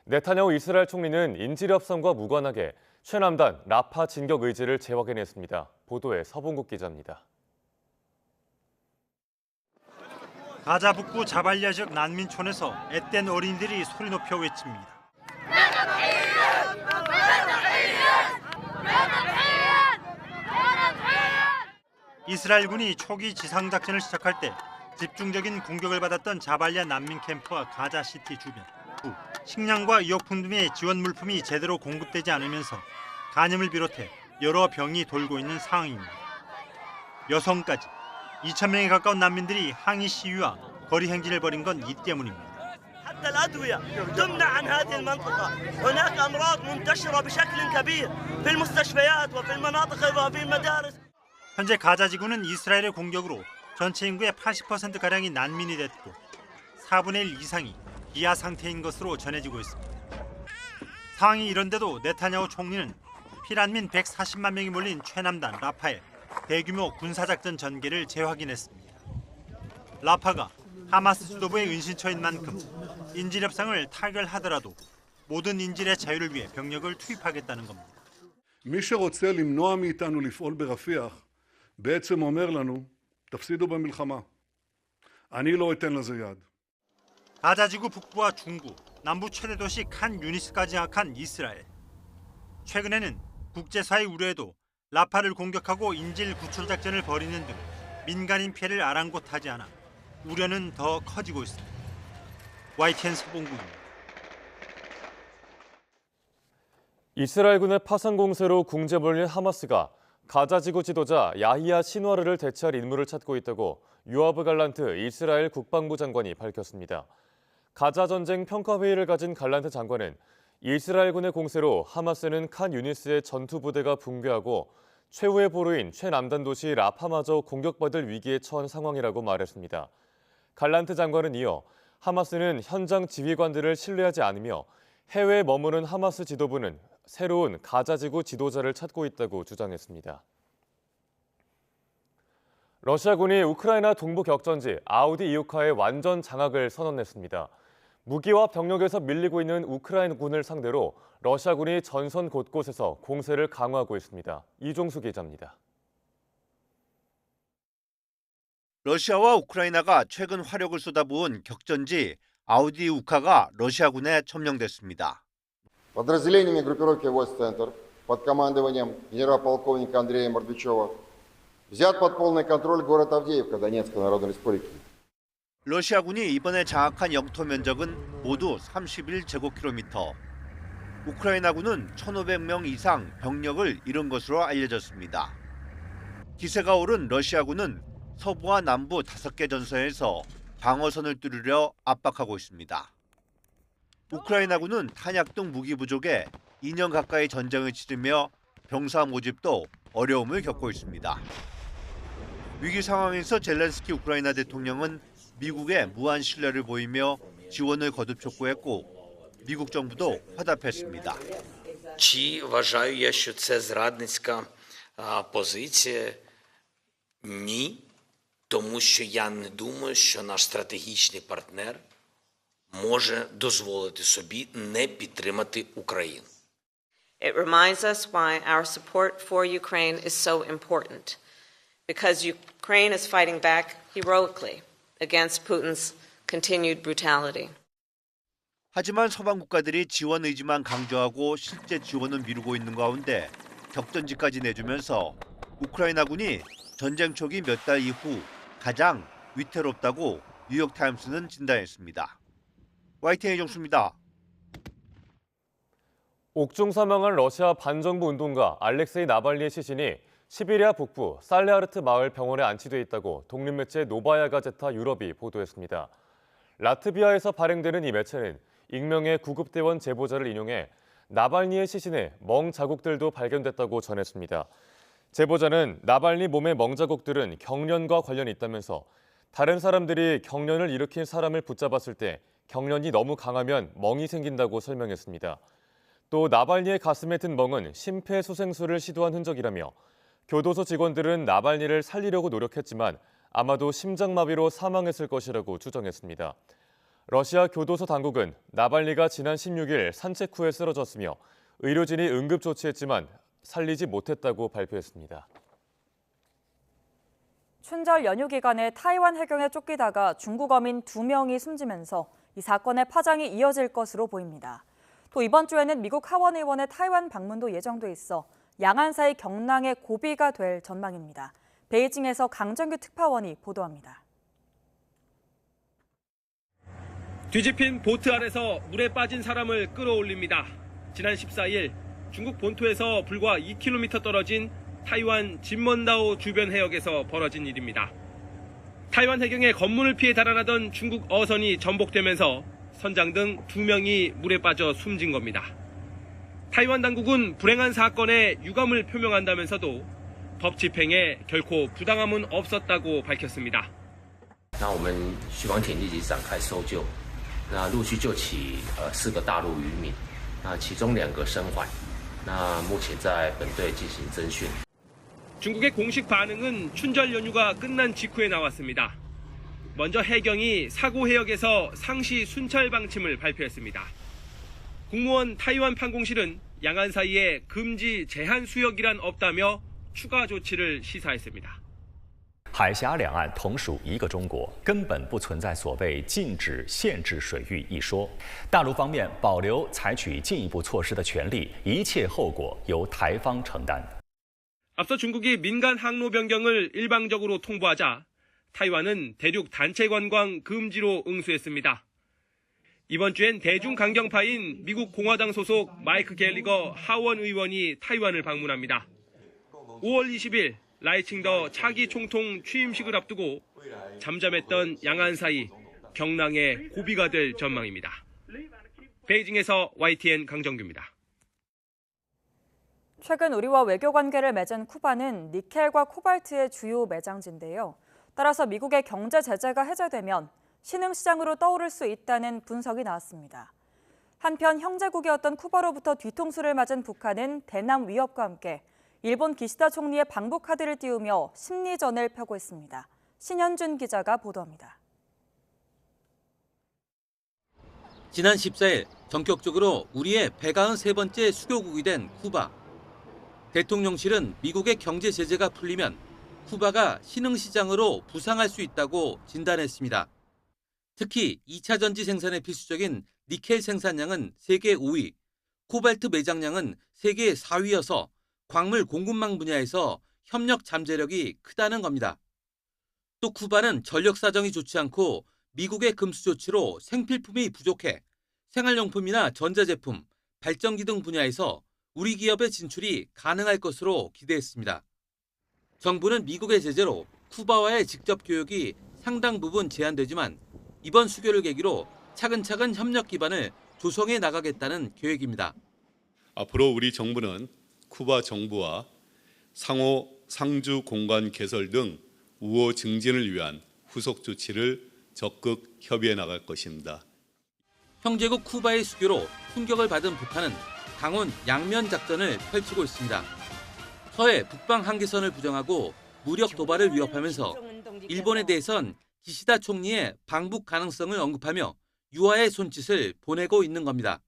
네타냐후 이스라엘 총리는 인질 협상과 무관하게 최남단 라파 진격 의지를 재확인했습니다. 보도에 서봉국 기자입니다.
가자 북부 자발리아 지역 난민촌에서 앳된 어린이들이 소리 높여 외칩니다. 이스라엘군이 초기 지상작전을 시작할 때 집중적인 공격을 받았던 자발리아 난민 캠프와 가자시티 주변. 식량과 의약품 등의 지원 물품이 제대로 공급되지 않으면서 간염을 비롯해 여러 병이 돌고 있는 상황입니다. 여성까지 2,000명에 가까운 난민들이 항의 시위와 거리 행진을 벌인 건 이 때문입니다.
حتى الأدوية تمنع عن هذه المنطقة. هناك أمراض منتشرة بشكل كبير في المستشفيات وفي المناطق وفي المدارس.
현재 가자 지구는 이스라엘의 공격으로 전체 인구의 80%가량이 난민이 됐고 4분의 1 이상이 기아 상태인 것으로 전해지고 있습니다. 상황이 이런데도 네타냐후 총리는 피난민 140만 명이 몰린 최남단 라파에 대규모 군사작전 전개를 재확인했습니다. 라파가 하마스 지도부의 은신처인 만큼 인질 협상을 타결하더라도 모든 인질의 자유를 위해 병력을 투입하겠다는 겁니다.
מי שרוצה למנוע מאיתנו לפעול ברפיח בעצם אומר לנו, תפסידו במלחמה. אני לא אתן לזה יד.
가자지구 북부와 중부, 남부 최대 도시 칸 유니스까지 장악한 이스라엘. 최근에는 국제사회 우려에도 라파를 공격하고 인질 구출 작전을 벌이는 등 민간인 피해를 아랑곳하지 않아 우려는 더 커지고 있습니다. YTN 서봉국입니다.
이스라엘군의 파상 공세로 궁지에 몰린 하마스가 가자지구 지도자 야히야 신와르를 대체할 인물을 찾고 있다고 요아브 갈란트 이스라엘 국방부 장관이 밝혔습니다. 가자 전쟁 평가회의를 가진 갈란트 장관은 이스라엘군의 공세로 하마스는 칸 유니스의 전투 부대가 붕괴하고 최후의 보루인 최남단 도시 라파마저 공격받을 위기에 처한 상황이라고 말했습니다. 갈란트 장관은 이어 하마스는 현장 지휘관들을 신뢰하지 않으며 해외에 머무는 하마스 지도부는 새로운 가자지구 지도자를 찾고 있다고 주장했습니다. 러시아군이 우크라이나 동부 격전지 아우디 이우카의 완전 장악을 선언했습니다. 무기와 병력에서 밀리고 있는 우크라이나군을 상대로 러시아군이 전선 곳곳에서 공세를 강화하고 있습니다. 이종수 기자입니다.
러시아와 우크라이나가 최근 화력을 쏟아부은 격전지 아우디우카가 러시아군에 점령됐습니다.
Подразделениями группировки войск «Центр» под командованием генерал-полковника Андрея Мордвичева взят под полный контроль город Авдеевка Донецкой Народной Республики.
러시아군이 이번에 장악한 영토 면적은 모두 31제곱킬로미터. 우크라이나군은 1,500명 이상 병력을 잃은 것으로 알려졌습니다. 기세가 오른 러시아군은 서부와 남부 5개 전선에서 방어선을 뚫으려 압박하고 있습니다. 우크라이나군은 탄약 등 무기 부족에 2년 가까이 전쟁을 치르며 병사 모집도 어려움을 겪고 있습니다. 위기 상황에서 젤렌스키 우크라이나 대통령은 미국에 무한 신뢰를 보이며 지원을 거듭 촉구했고 미국 정부도 화답했습니다.
Чи вважаю я, що це зрадницька позиція? Ні, тому що я не думаю, що наш стратегічний партнер може дозволити собі не підтримати Україну.
It reminds us why our support for Ukraine is so important. Because Ukraine is fighting back heroically against Putin's continued brutality.
하지만 서방 국가들이 지원 의지만 강조하고 실제 지원은 미루고 있는 가운데 격전지까지 내주면서 우크라이나군이 전쟁 초기 몇 달 이후 가장 위태롭다고 뉴욕타임스는 진단했습니다. YTN 이종수입니다.
옥중 사망한 러시아 반정부 운동가 알렉세이 나발리의 시신이 시베리아 북부 살레아르트 마을 병원에 안치돼 있다고 독립매체 노바야 가제타 유럽이 보도했습니다. 라트비아에서 발행되는 이 매체는 익명의 구급대원 제보자를 인용해 나발리의 시신에 멍 자국들도 발견됐다고 전했습니다. 제보자는 나발리 몸의 멍 자국들은 경련과 관련이 있다면서 다른 사람들이 경련을 일으킨 사람을 붙잡았을 때 경련이 너무 강하면 멍이 생긴다고 설명했습니다. 또 나발리의 가슴에 든 멍은 심폐소생술을 시도한 흔적이라며 교도소 직원들은 나발리를 살리려고 노력했지만 아마도 심장마비로 사망했을 것이라고 추정했습니다. 러시아 교도소 당국은 나발리가 지난 16일 산책 후에 쓰러졌으며 의료진이 응급 조치했지만 살리지 못했다고 발표했습니다.
춘절 연휴 기간에 타이완 해경에 쫓기다가 중국 어민 2명이 숨지면서 이 사건의 파장이 이어질 것으로 보입니다. 또 이번 주에는 미국 하원 의원의 타이완 방문도 예정돼 있어 양안 사이 경랑의 고비가 될 전망입니다. 베이징에서 강정규 특파원이 보도합니다.
뒤집힌 보트 안에서 물에 빠진 사람을 끌어올립니다. 지난 14일 중국 본토에서 불과 2km 떨어진 타이완 진먼다오 주변 해역에서 벌어진 일입니다. 타이완 해경의 검문을 피해 달아나던 중국 어선이 전복되면서 선장 등 2명이 물에 빠져 숨진 겁니다. 타이완 당국은 불행한 사건에 유감을 표명한다면서도 법 집행에 결코 부당함은 없었다고 밝혔습니다.
那我们徐防艇立即展开搜救，那陆续救起4个大陆渔民，那其中2个生还，那目前在本队进行侦讯。
중국의 공식 반응은 춘절 연휴가 끝난 직후에 나왔습니다. 먼저 해경이 사고 해역에서 상시 순찰 방침을 발표했습니다. 국무원 타이완 판공실은 양안 사이에 금지 제한 수역이란 없다며 추가 조치를 시사했습니다.
海峡两岸同属一个中国，根本不存在所谓禁止、限制水域一说。大陆方面保留采取进一步措施的权利，一切后果由台方承担。
앞서 중국이 민간 항로 변경을 일방적으로 통보하자 타이완은 대륙 단체 관광 금지로 응수했습니다. 이번 주엔 대중 강경파인 미국 공화당 소속 마이크 갤리거 하원 의원이 타이완을 방문합니다. 5월 20일 라이칭더 차기 총통 취임식을 앞두고 잠잠했던 양안 사이 경랑의 고비가 될 전망입니다. 베이징에서 YTN 강정규입니다.
최근 우리와 외교 관계를 맺은 쿠바는 니켈과 코발트의 주요 매장지인데요. 따라서 미국의 경제 제재가 해제되면 신흥시장으로 떠오를 수 있다는 분석이 나왔습니다. 한편 형제국이었던 쿠바로부터 뒤통수를 맞은 북한은 대남 위협과 함께 일본 기시다 총리의 방북 카드를 띄우며 심리전을 펴고 있습니다. 신현준 기자가 보도합니다.
지난 14일 전격적으로 우리의 193번째 수교국이 된 쿠바. 대통령실은 미국의 경제 제재가 풀리면 쿠바가 신흥시장으로 부상할 수 있다고 진단했습니다. 특히 2차 전지 생산에 필수적인 니켈 생산량은 세계 5위, 코발트 매장량은 세계 4위여서 광물 공급망 분야에서 협력 잠재력이 크다는 겁니다. 또 쿠바는 전력 사정이 좋지 않고 미국의 금수 조치로 생필품이 부족해 생활용품이나 전자제품, 발전기 등 분야에서 우리 기업의 진출이 가능할 것으로 기대했습니다. 정부는 미국의 제재로 쿠바와의 직접 교역이 상당 부분 제한되지만 이번 수교를 계기로 차근차근 협력 기반을 조성해 나가겠다는 계획입니다.
앞으로 우리 정부는 쿠바 정부와 상호 상주 공간 개설 등 우호 증진을 위한 후속 조치를 적극 협의해 나갈 것입니다.
형제국 쿠바의 수교로 충격을 받은 북한은 강원 양면 작전을 펼치고 있습니다. 서해 북방 한계선을 부정하고 무력 도발을 위협하면서 일본에 대해선 기시다 총리의 방북 가능성을 언급하며 유화의 손짓을 보내고 있는 겁니다.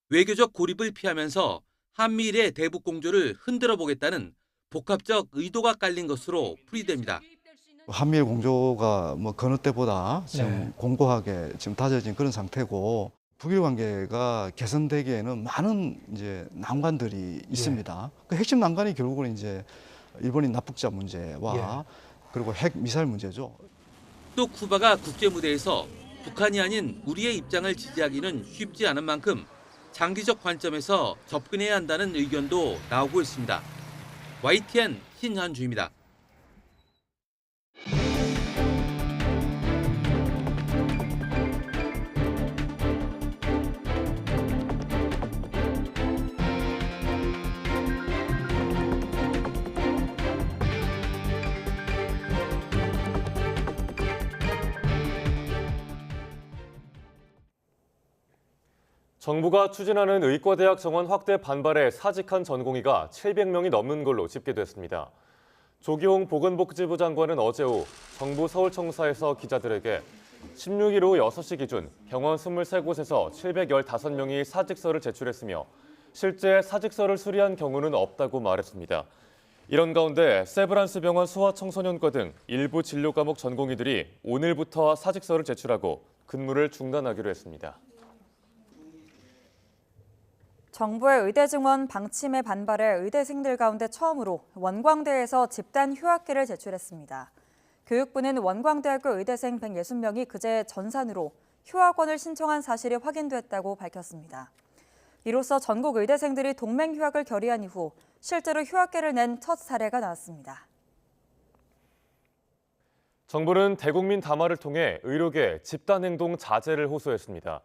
외교적 고립을 피하면서 한미일의 대북 공조를 흔들어 보겠다는 복합적 의도가 깔린 것으로 풀이됩니다.
한미일 공조가 뭐 어느 때보다 지금 공고하게 지금 다져진 그런 상태고 북일 관계가 개선되기에는 많은 이제 난관들이 있습니다. 그 핵심 난관이 결국은 이제 일본인 납북자 문제와 그리고 핵 미사일 문제죠.
또 쿠바가 국제 무대에서 북한이 아닌 우리의 입장을 지지하기는 쉽지 않은 만큼 장기적 관점에서 접근해야 한다는 의견도 나오고 있습니다. YTN 신현주입니다.
정부가 추진하는 의과대학 정원 확대 반발에 사직한 전공의가 700명이 넘는 걸로 집계됐습니다. 조기홍 보건복지부 장관은 어제 오후 정부 서울청사에서 기자들에게 16일 오후 6시 기준 병원 23곳에서 715명이 사직서를 제출했으며 실제 사직서를 수리한 경우는 없다고 말했습니다. 이런 가운데 세브란스 병원 소아청소년과 등 일부 진료 과목 전공의들이 오늘부터 사직서를 제출하고 근무를 중단하기로 했습니다.
정부의 의대 증원 방침에 반발해 의대생들 가운데 처음으로 원광대에서 집단 휴학기를 제출했습니다. 교육부는 원광대학교 의대생 160명이 그제 전산으로 휴학원을 신청한 사실이 확인됐다고 밝혔습니다. 이로써 전국 의대생들이 동맹 휴학을 결의한 이후 실제로 휴학계를 낸 첫 사례가 나왔습니다.
정부는 대국민 담화를 통해 의료계 집단행동 자제를 호소했습니다.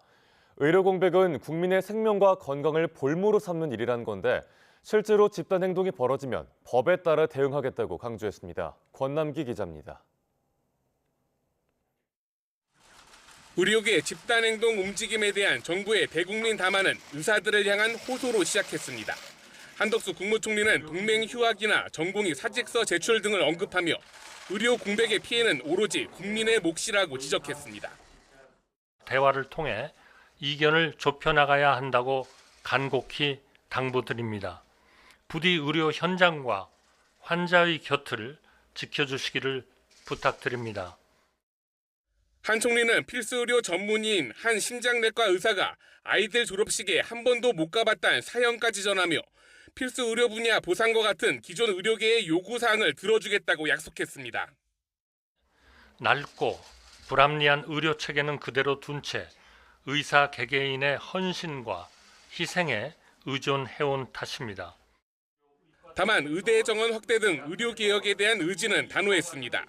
의료 공백은 국민의 생명과 건강을 볼모로 삼는 일이란 건데 실제로 집단행동이 벌어지면 법에 따라 대응하겠다고 강조했습니다. 권남기 기자입니다.
의료계 집단행동 움직임에 대한 정부의 대국민 담화는 의사들을 향한 호소로 시작했습니다. 한덕수 국무총리는 동맹 휴학이나 전공의 사직서 제출 등을 언급하며 의료 공백의 피해는 오로지 국민의 몫이라고 지적했습니다.
대화를 통해 이견을 좁혀나가야 한다고 간곡히 당부드립니다. 부디 의료 현장과 환자의 곁을 지켜주시기를 부탁드립니다.
한 총리는 필수 의료 전문의인 한 심장내과 의사가 아이들 졸업식에 한 번도 못 가봤다는 사연까지 전하며 필수 의료 분야 보상과 같은 기존 의료계의 요구사항을 들어주겠다고 약속했습니다.
낡고 불합리한 의료 체계는 그대로 둔 채 의사 개개인의 헌신과 희생에 의존해온 탓입니다.
다만 의대 정원 확대 등 의료 개혁에 대한 의지는 단호했습니다.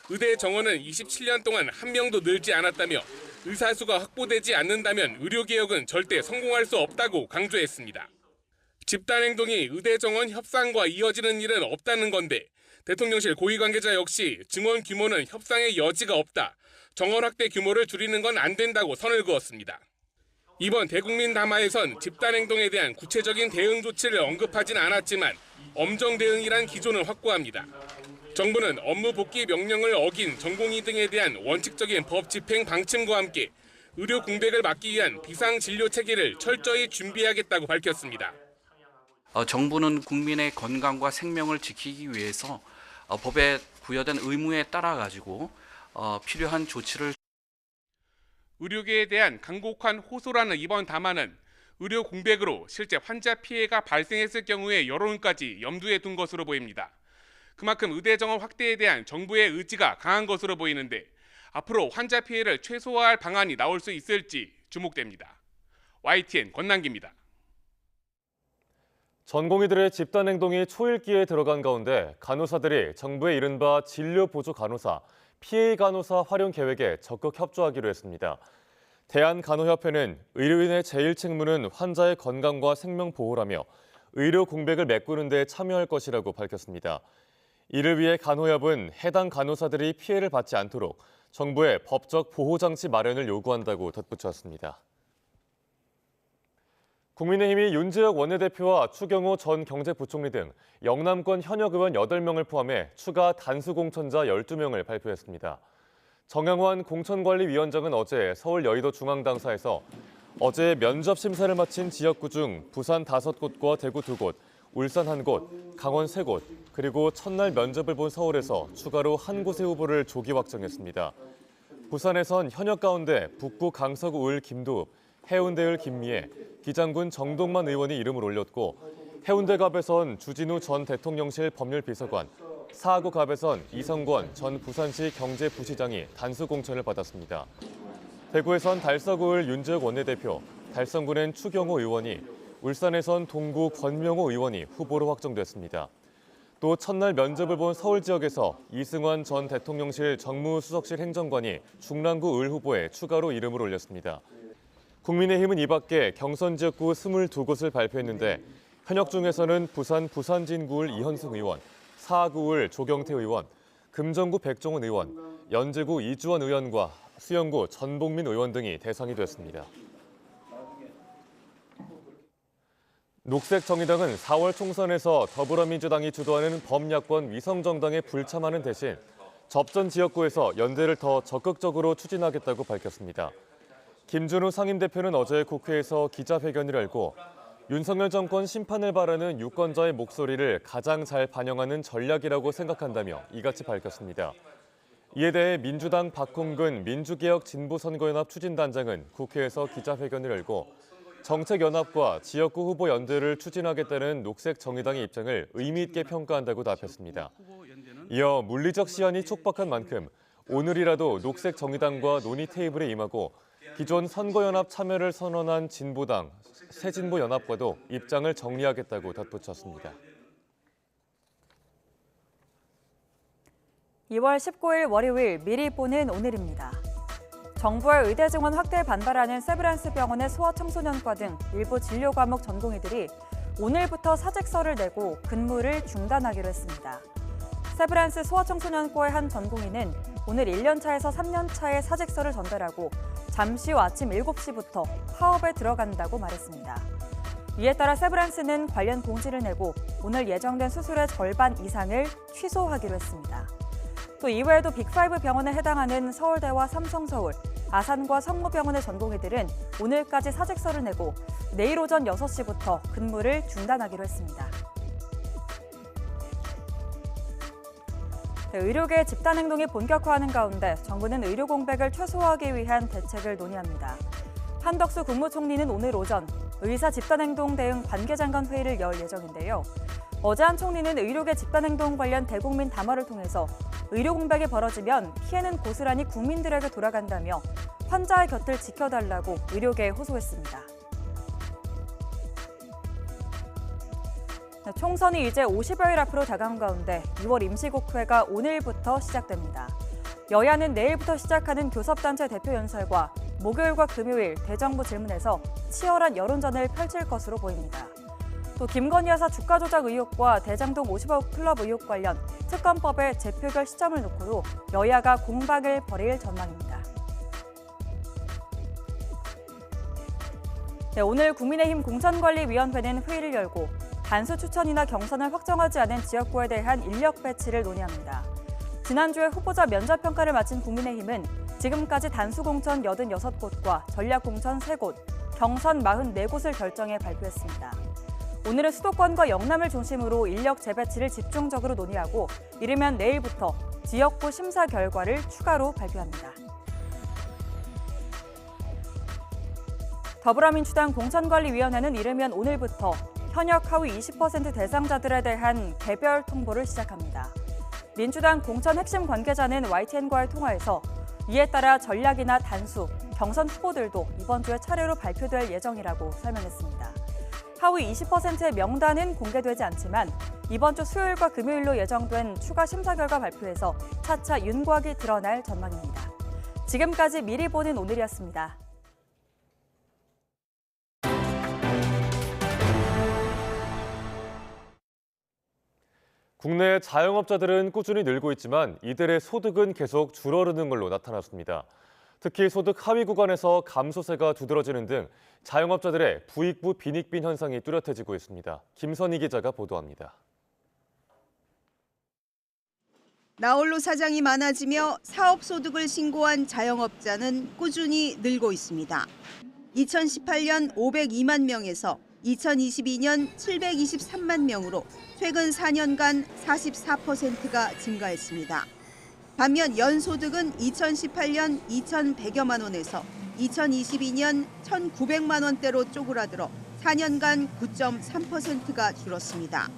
의대 정원은 27년 동안 한 명도 늘지 않았다며 의사 수가 확보되지 않는다면 의료 개혁은 절대 성공할 수 없다고 강조했습니다. 집단 행동이 의대 정원 협상과 이어지는 일은 없다는 건데 대통령실 고위 관계자 역시 증원 규모는 협상의 여지가 없다. 정원 확대 규모를 줄이는 건 안 된다고 선을 그었습니다. 이번 대국민 담화에선 집단 행동에 대한 구체적인 대응 조치를 언급하진 않았지만 엄정 대응이란 기조는 확고합니다. 정부는 업무 복귀 명령을 어긴 전공의 등에 대한 원칙적인 법 집행 방침과 함께 의료 공백을 막기 위한 비상 진료 체계를 철저히 준비하겠다고 밝혔습니다.
정부는 국민의 건강과 생명을 지키기 위해서 법에 부여된 의무에 따라 가지고 필요한 조치를.
의료계에 대한 간곡한 호소라는 이번 담화는 의료 공백으로 실제 환자 피해가 발생했을 경우의 여론까지 염두에 둔 것으로 보입니다. 그만큼 의대 정원 확대에 대한 정부의 의지가 강한 것으로 보이는데 앞으로 환자 피해를 최소화할 방안이 나올 수 있을지 주목됩니다. YTN 권남기입니다.
전공의들의 집단 행동이 초읽기에 들어간 가운데 간호사들이 정부의 이른바 진료 보조 간호사, PA 간호사 활용 계획에 적극 협조하기로 했습니다. 대한간호협회는 의료인의 제일 책무는 환자의 건강과 생명 보호라며 의료 공백을 메꾸는 데 참여할 것이라고 밝혔습니다. 이를 위해 간호협은 해당 간호사들이 피해를 받지 않도록 정부의 법적 보호장치 마련을 요구한다고 덧붙였습니다. 국민의힘이 윤지혁 원내대표와 추경호 전 경제부총리 등 영남권 현역 의원 8명을 포함해 추가 단수공천자 12명을 발표했습니다. 정영환 공천관리위원장은 어제 서울 여의도 중앙당사에서 어제 면접 심사를 마친 지역구 중 부산 5곳과 대구 2곳, 울산 1곳, 강원 3곳, 그리고 첫날 면접을 본 서울에서 추가로 1곳의 후보를 조기 확정했습니다. 부산에선 현역 가운데 북구 강서구 을 김도읍, 해운대을 김미애, 기장군 정동만 의원이 이름을 올렸고 해운대갑에선 주진우 전 대통령실 법률비서관, 사하구갑에선 이성권 전 부산시 경제부시장이 단수 공천을 받았습니다. 대구에선 달서구을 윤지혁 원내대표, 달성군엔 추경호 의원이, 울산에선 동구 권명호 의원이 후보로 확정됐습니다. 또 첫날 면접을 본 서울 지역에서 이승환 전 대통령실 정무수석실 행정관이 중랑구 을 후보에 추가로 이름을 올렸습니다. 국민의힘은 이 밖에 경선 지역구 22곳을 발표했는데 현역 중에서는 부산 부산진구을 이현승 의원, 사하구을 조경태 의원, 금정구 백종원 의원, 연제구 이주원 의원과 수영구 전복민 의원 등이 대상이 됐습니다. 녹색정의당은 4월 총선에서 더불어민주당이 주도하는 범야권 위성정당에 불참하는 대신 접전 지역구에서 연대를 더 적극적으로 추진하겠다고 밝혔습니다. 김준우 상임대표는 어제 국회에서 기자회견을 열고 윤석열 정권 심판을 바라는 유권자의 목소리를 가장 잘 반영하는 전략이라고 생각한다며 이같이 밝혔습니다. 이에 대해 민주당 박홍근 민주개혁 진보선거연합 추진단장은 국회에서 기자회견을 열고 정책연합과 지역구 후보 연대를 추진하겠다는 녹색정의당의 입장을 의미 있게 평가한다고 답했습니다. 이어 물리적 시한이 촉박한 만큼 오늘이라도 녹색정의당과 논의 테이블에 임하고 기존 선거연합 참여를 선언한 진보당, 새진보연합과도 입장을 정리하겠다고 덧붙였습니다.
2월 19일 월요일 미리 보는 오늘입니다. 정부의 의대 증원 확대에 반발하는 세브란스 병원의 소아청소년과 등 일부 진료 과목 전공의들이 오늘부터 사직서를 내고 근무를 중단하기로 했습니다. 세브란스 소아청소년과의 한 전공의는 오늘 1년차에서 3년차에 사직서를 전달하고 잠시 후 아침 7시부터 파업에 들어간다고 말했습니다. 이에 따라 세브란스는 관련 공지를 내고 오늘 예정된 수술의 절반 이상을 취소하기로 했습니다. 또 이외에도 빅5 병원에 해당하는 서울대와 삼성서울, 아산과 성모병원의 전공의들은 오늘까지 사직서를 내고 내일 오전 6시부터 근무를 중단하기로 했습니다. 의료계 집단행동이 본격화하는 가운데 정부는 의료 공백을 최소화하기 위한 대책을 논의합니다. 한덕수 국무총리는 오늘 오전 의사 집단행동 대응 관계장관 회의를 열 예정인데요. 어제 한 총리는 의료계 집단행동 관련 대국민 담화를 통해서 의료 공백이 벌어지면 피해는 고스란히 국민들에게 돌아간다며 환자의 곁을 지켜달라고 의료계에 호소했습니다. 총선이 이제 50여일 앞으로 다가온 가운데 2월 임시국회가 오늘부터 시작됩니다. 여야는 내일부터 시작하는 교섭단체 대표 연설과 목요일과 금요일 대정부 질문에서 치열한 여론전을 펼칠 것으로 보입니다. 또 김건희 여사 주가 조작 의혹과 대장동 50억 클럽 의혹 관련 특검법의 재표결 시점을 놓고도 여야가 공방을 벌일 전망입니다. 오늘 국민의힘 공천관리위원회는 회의를 열고 단수 추천이나 경선을 확정하지 않은 지역구에 대한 인력 배치를 논의합니다. 지난주에 후보자 면접 평가를 마친 국민의힘은 지금까지 단수 공천 86곳과 전략 공천 3곳, 경선 44곳을 결정해 발표했습니다. 오늘은 수도권과 영남을 중심으로 인력 재배치를 집중적으로 논의하고 이르면 내일부터 지역구 심사 결과를 추가로 발표합니다. 더불어민주당 공천관리위원회는 이르면 오늘부터 현역 하위 20% 대상자들에 대한 개별 통보를 시작합니다. 민주당 공천 핵심 관계자는 YTN과의 통화에서 이에 따라 전략이나 단수, 경선 후보들도 이번 주에 차례로 발표될 예정이라고 설명했습니다. 하위 20%의 명단은 공개되지 않지만 이번 주 수요일과 금요일로 예정된 추가 심사 결과 발표에서 차차 윤곽이 드러날 전망입니다. 지금까지 미리 보는 오늘이었습니다.
국내 자영업자들은 꾸준히 늘고 있지만 이들의 소득은 계속 줄어드는 걸로 나타났습니다. 특히 소득 하위 구간에서 감소세가 두드러지는 등 자영업자들의 부익부 빈익빈 현상이 뚜렷해지고 있습니다. 김선희 기자가 보도합니다.
나홀로 사장이 많아지며 사업 소득을 신고한 자영업자는 꾸준히 늘고 있습니다. 2018년 502만 명에서 2022년 723만 명으로 최근 4년간 44%가 증가했습니다. 반면 연소득은 2018년 2,100여만 원에서 2022년 1,900만 원대로 쪼그라들어 4년간 9.3%가 줄었습니다.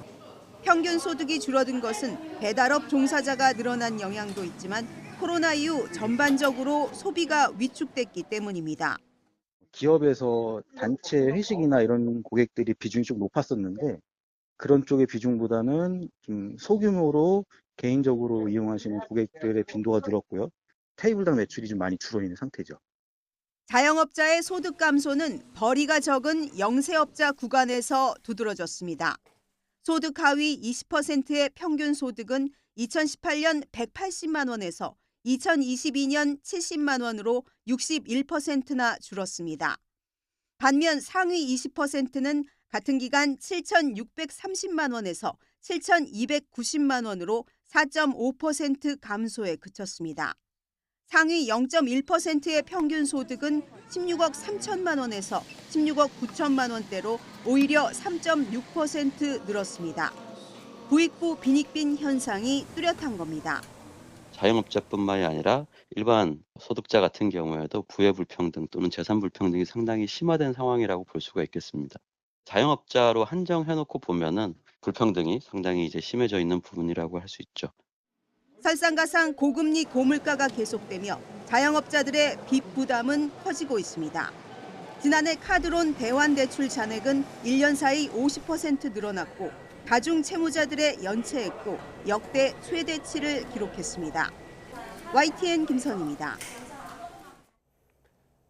평균 소득이 줄어든 것은 배달업 종사자가 늘어난 영향도 있지만 코로나 이후 전반적으로 소비가 위축됐기 때문입니다.
기업에서 단체 회식이나 이런 고객들이 비중이 좀 높았었는데 그런 쪽의 비중보다는 좀 소규모로 개인적으로 이용하시는 고객들의 빈도가 늘었고요. 테이블당 매출이 좀 많이 줄어있는 상태죠.
자영업자의 소득 감소는 벌이가 적은 영세업자 구간에서 두드러졌습니다. 소득 하위 20%의 평균 소득은 2018년 180만 원에서 2022년 70만 원으로 61%나 줄었습니다. 반면 상위 20%는 같은 기간 7,630만 원에서 7,290만 원으로 4.5% 감소에 그쳤습니다. 상위 0.1%의 평균 소득은 16억 3천만 원에서 16억 9천만 원대로 오히려 3.6% 늘었습니다. 부익부 빈익빈 현상이 뚜렷한 겁니다.
자영업자뿐만이 아니라 일반 소득자 같은 경우에도 부의 불평등 또는 재산 불평등이 상당히 심화된 상황이라고 볼 수가 있겠습니다. 자영업자로 한정해놓고 보면은 불평등이 상당히 이제 심해져 있는 부분이라고 할 수 있죠.
설상가상 고금리 고물가가 계속되며 자영업자들의 빚 부담은 커지고 있습니다. 지난해 카드론 대환대출 잔액은 1년 사이 50% 늘어났고 다중 채무자들의 연체액도 역대 최대치를 기록했습니다. YTN 김선입니다.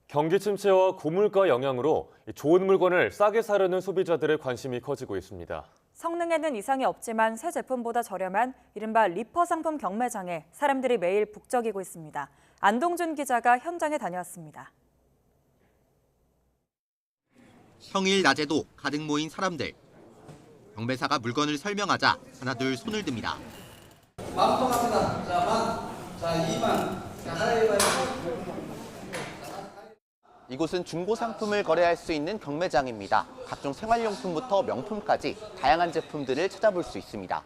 경기 침체와 고물가 영향으로 좋은 물건을 싸게 사려는 소비자들의 관심이 커지고 있습니다.
성능에는 이상이 없지만 새 제품보다 저렴한 이른바 리퍼 상품 경매장에 사람들이 매일 북적이고 있습니다. 안동준 기자가 현장에 다녀왔습니다.
평일 낮에도 가득 모인 사람들. 경매사가 물건을 설명하자 하나둘 손을 듭니다.
만원 갑니다. 자, 만. 자, 2만. 자, 하나에
이곳은 중고 상품을 거래할 수 있는 경매장입니다. 각종 생활용품부터 명품까지 다양한 제품들을 찾아볼 수 있습니다.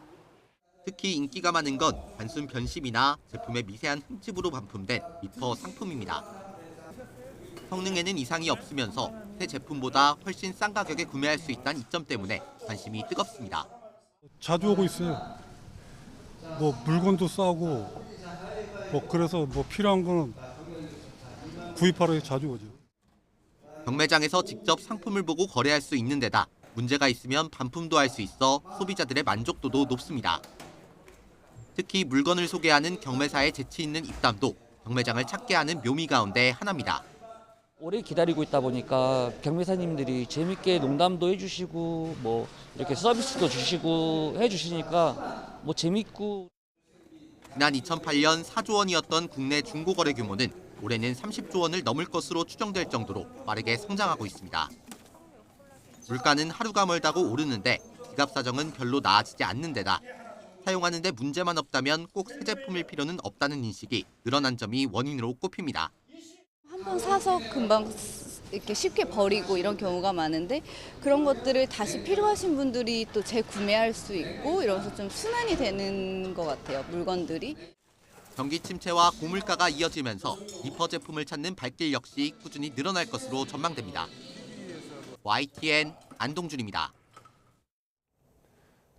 특히 인기가 많은 건 단순 변심이나 제품의 미세한 흠집으로 반품된 리퍼 상품입니다. 성능에는 이상이 없으면서 새 제품보다 훨씬 싼 가격에 구매할 수 있다는 이점 때문에 관심이 뜨겁습니다.
자주 오고 있어요. 뭐 물건도 싸고 그래서 필요한 거는 구입하러 자주 오죠.
경매장에서 직접 상품을 보고 거래할 수 있는 데다 문제가 있으면 반품도 할 수 있어 소비자들의 만족도도 높습니다. 특히 물건을 소개하는 경매사의 재치 있는 입담도 경매장을 찾게 하는 묘미 가운데 하나입니다.
오래 기다리고 있다 보니까 경매사님들이 재밌게 농담도 해주시고 이렇게 서비스도 주시고 해주시니까 재밌고.
지난 2008년 4조 원이었던 국내 중고거래 규모는 올해는 30조 원을 넘을 것으로 추정될 정도로 빠르게 성장하고 있습니다. 물가는 하루가 멀다고 오르는데 지갑 사정은 별로 나아지지 않는 데다 사용하는 데 문제만 없다면 꼭 새 제품일 필요는 없다는 인식이 늘어난 점이 원인으로 꼽힙니다.
한번 사서 금방 이렇게 쉽게 버리고 이런 경우가 많은데 그런 것들을 다시 필요하신 분들이 또 재구매할 수 있고 이러면서 좀 순환이 되는 것 같아요, 물건들이.
경기 침체와 고물가가 이어지면서 리퍼 제품을 찾는 발길 역시 꾸준히 늘어날 것으로 전망됩니다. YTN 안동준입니다.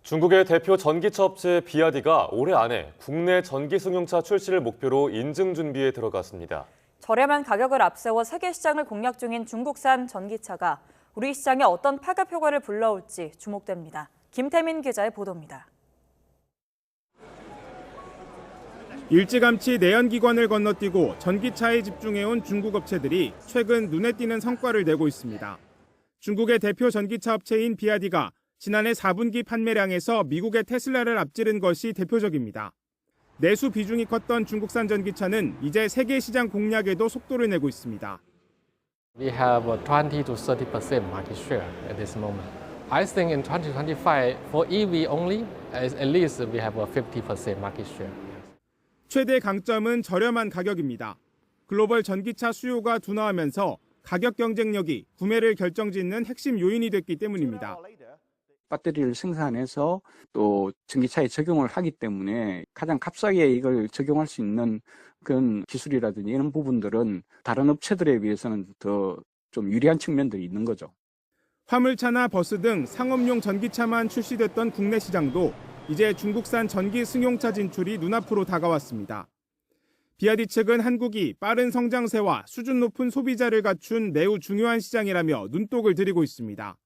중국의 대표 전기차 업체 비아디가 올해 안에 국내 전기 승용차 출시를 목표로 인증 준비에 들어갔습니다.
저렴한 가격을 앞세워 세계 시장을 공략 중인 중국산 전기차가 우리 시장에 어떤 파급 효과를 불러올지 주목됩니다. 김태민 기자의 보도입니다.
일찌감치 내연기관을 건너뛰고 전기차에 집중해온 중국 업체들이 최근 눈에 띄는 성과를 내고 있습니다. 중국의 대표 전기차 업체인 비아디가 지난해 4분기 판매량에서 미국의 테슬라를 앞지른 것이 대표적입니다. 내수 비중이 컸던 중국산 전기차는 이제 세계 시장 공략에도 속도를 내고 있습니다.
We have 20 to 30% market share at this moment. I think in 2025 for EV only, at least we have a 50% market share.
최대 강점은 저렴한 가격입니다. 글로벌 전기차 수요가 둔화하면서 가격 경쟁력이 구매를 결정짓는 핵심 요인이 됐기 때문입니다.
배터리를 생산해서 또 전기차에 적용을 하기 때문에 가장 값싸게 이걸 적용할 수 있는 그런 기술이라든지 이런 부분들은 다른 업체들에 비해서는 더 좀 유리한 측면들이 있는 거죠.
화물차나 버스 등 상업용 전기차만 출시됐던 국내 시장도 이제 중국산 전기 승용차 진출이 눈앞으로 다가왔습니다. 비아디 측은 한국이 빠른 성장세와 수준 높은 소비자를 갖춘 매우 중요한 시장이라며 눈독을 들이고 있습니다.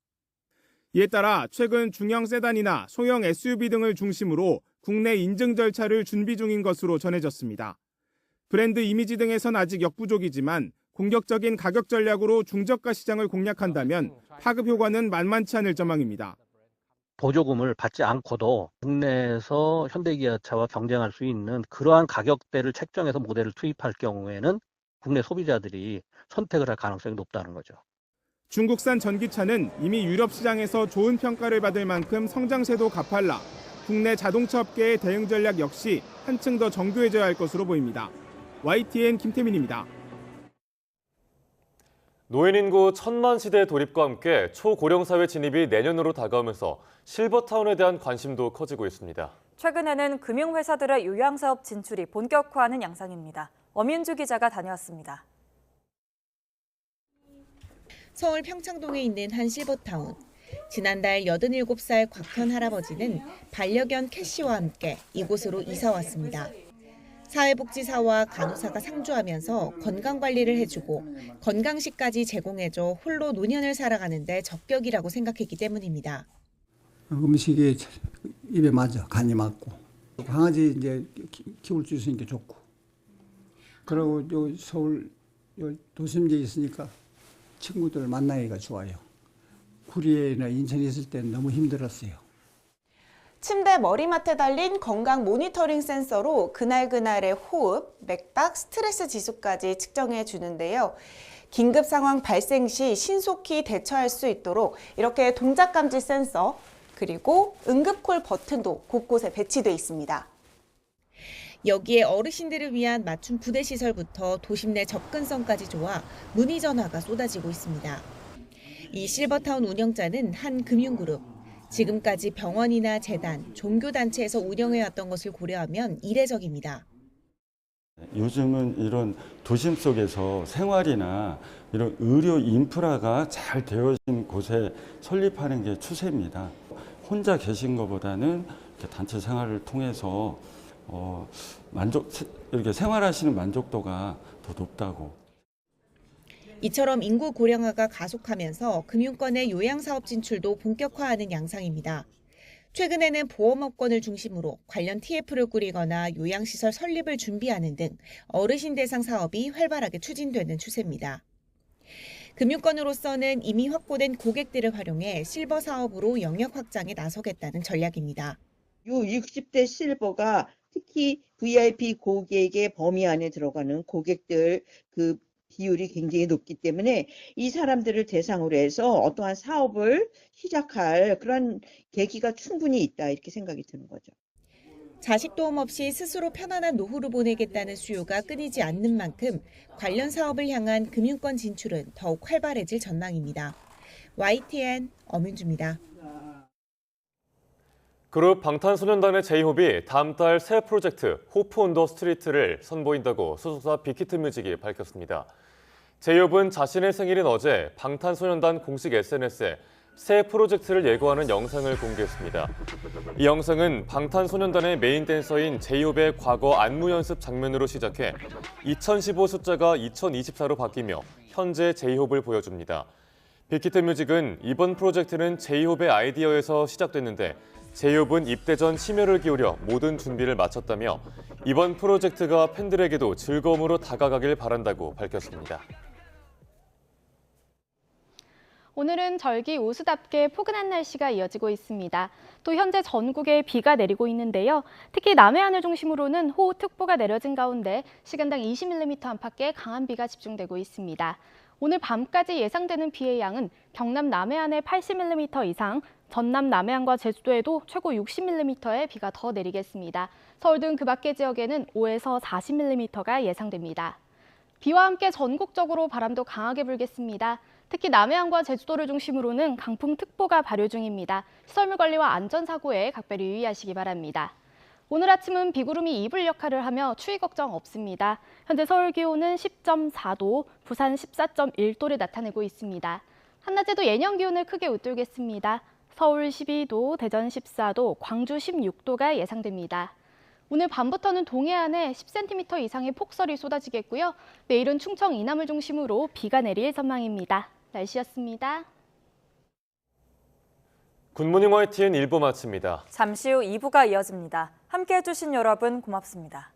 이에 따라 최근 중형 세단이나 소형 SUV 등을 중심으로 국내 인증 절차를 준비 중인 것으로 전해졌습니다. 브랜드 이미지 등에선 아직 역부족이지만 공격적인 가격 전략으로 중저가 시장을 공략한다면 파급 효과는 만만치 않을 전망입니다.
보조금을 받지 않고도 국내에서 현대기아차와 경쟁할 수 있는 그러한 가격대를 책정해서 모델을 투입할 경우에는 국내 소비자들이 선택을 할 가능성이 높다는 거죠.
중국산 전기차는 이미 유럽 시장에서 좋은 평가를 받을 만큼 성장세도 가팔라 국내 자동차 업계의 대응 전략 역시 한층 더 정교해져야 할 것으로 보입니다. YTN 김태민입니다.
노인 인구 1000만 시대 도입과 함께 초고령 사회 진입이 내년으로 다가오면서 실버타운에 대한 관심도 커지고 있습니다.
최근에는 금융회사들의 요양사업 진출이 본격화하는 양상입니다. 엄윤주 기자가 다녀왔습니다.
서울 평창동에 있는 한 실버타운. 지난달 87살 곽현 할아버지는 반려견 캐시와 함께 이곳으로 이사 왔습니다. 사회복지사와 간호사가 상주하면서 건강관리를 해주고 건강식까지 제공해줘 홀로 노년을 살아가는 데 적격이라고 생각했기 때문입니다.
음식이 입에 맞아, 간이 맞고. 강아지 이제 키울 수 있으니까 좋고. 그리고 요 서울 요 도심지에 있으니까 친구들 만나기가 좋아요. 구리에나 인천에 있을 때는 너무 힘들었어요.
침대 머리맡에 달린 건강 모니터링 센서로 그날그날의 호흡, 맥박, 스트레스 지수까지 측정해 주는데요. 긴급 상황 발생 시 신속히 대처할 수 있도록 이렇게 동작 감지 센서, 그리고 응급콜 버튼도 곳곳에 배치돼 있습니다. 여기에 어르신들을 위한 맞춤 부대 시설부터 도심 내 접근성까지 좋아 문의 전화가 쏟아지고 있습니다. 이 실버타운 운영자는 한 금융그룹. 지금까지 병원이나 재단, 종교단체에서 운영해왔던 것을 고려하면 이례적입니다.
요즘은 이런 도심 속에서 생활이나 이런 의료 인프라가 잘 되어진 곳에 설립하는 게 추세입니다. 혼자 계신 것보다는 이렇게 단체 생활을 통해서 이렇게 생활하시는 만족도가 더 높다고.
이처럼 인구 고령화가 가속하면서 금융권의 요양사업 진출도 본격화하는 양상입니다. 최근에는 보험업권을 중심으로 관련 TF를 꾸리거나 요양시설 설립을 준비하는 등 어르신 대상 사업이 활발하게 추진되는 추세입니다. 금융권으로서는 이미 확보된 고객들을 활용해 실버 사업으로 영역 확장에 나서겠다는 전략입니다.
요 60대 실버가 특히 VIP 고객의 범위 안에 들어가는 고객들 그 비율이 굉장히 높기 때문에 이 사람들을 대상으로 해서 어떠한 사업을 시작할 그런 계기가 충분히 있다 이렇게 생각이 드는 거죠.
자식 도움 없이 스스로 편안한 노후를 보내겠다는 수요가 끊이지 않는 만큼 관련 사업을 향한 금융권 진출은 더욱 활발해질 전망입니다. YTN 엄윤주입니다.
그룹 방탄소년단의 제이홉이 다음 달 새 프로젝트 호프 온 더 스트리트를 선보인다고 소속사 빅히트뮤직이 밝혔습니다. 제이홉은 자신의 생일인 어제 방탄소년단 공식 SNS에 새 프로젝트를 예고하는 영상을 공개했습니다. 이 영상은 방탄소년단의 메인 댄서인 제이홉의 과거 안무 연습 장면으로 시작해 2015 숫자가 2024로 바뀌며 현재 제이홉을 보여줍니다. 빅히트뮤직은 이번 프로젝트는 제이홉의 아이디어에서 시작됐는데 제이홉은 입대 전 심혈을 기울여 모든 준비를 마쳤다며 이번 프로젝트가 팬들에게도 즐거움으로 다가가길 바란다고 밝혔습니다.
오늘은 절기 우수답게 포근한 날씨가 이어지고 있습니다. 또 현재 전국에 비가 내리고 있는데요. 특히 남해안을 중심으로는 호우특보가 내려진 가운데 시간당 20mm 안팎의 강한 비가 집중되고 있습니다. 오늘 밤까지 예상되는 비의 양은 경남 남해안에 80mm 이상, 전남 남해안과 제주도에도 최고 60mm의 비가 더 내리겠습니다. 서울 등 그 밖의 지역에는 5에서 40mm가 예상됩니다. 비와 함께 전국적으로 바람도 강하게 불겠습니다. 특히 남해안과 제주도를 중심으로는 강풍특보가 발효 중입니다. 시설물 관리와 안전사고에 각별히 유의하시기 바랍니다. 오늘 아침은 비구름이 이불 역할을 하며 추위 걱정 없습니다. 현재 서울 기온은 10.4도, 부산 14.1도를 나타내고 있습니다. 한낮에도 예년 기온을 크게 웃돌겠습니다. 서울 12도, 대전 14도, 광주 16도가 예상됩니다. 오늘 밤부터는 동해안에 10cm 이상의 폭설이 쏟아지겠고요. 내일은 충청 이남을 중심으로 비가 내릴 전망입니다. 날씨였습니다.
굿모닝 YTN 1부 마칩니다.
잠시 후 2부가 이어집니다. 함께해 주신 여러분 고맙습니다.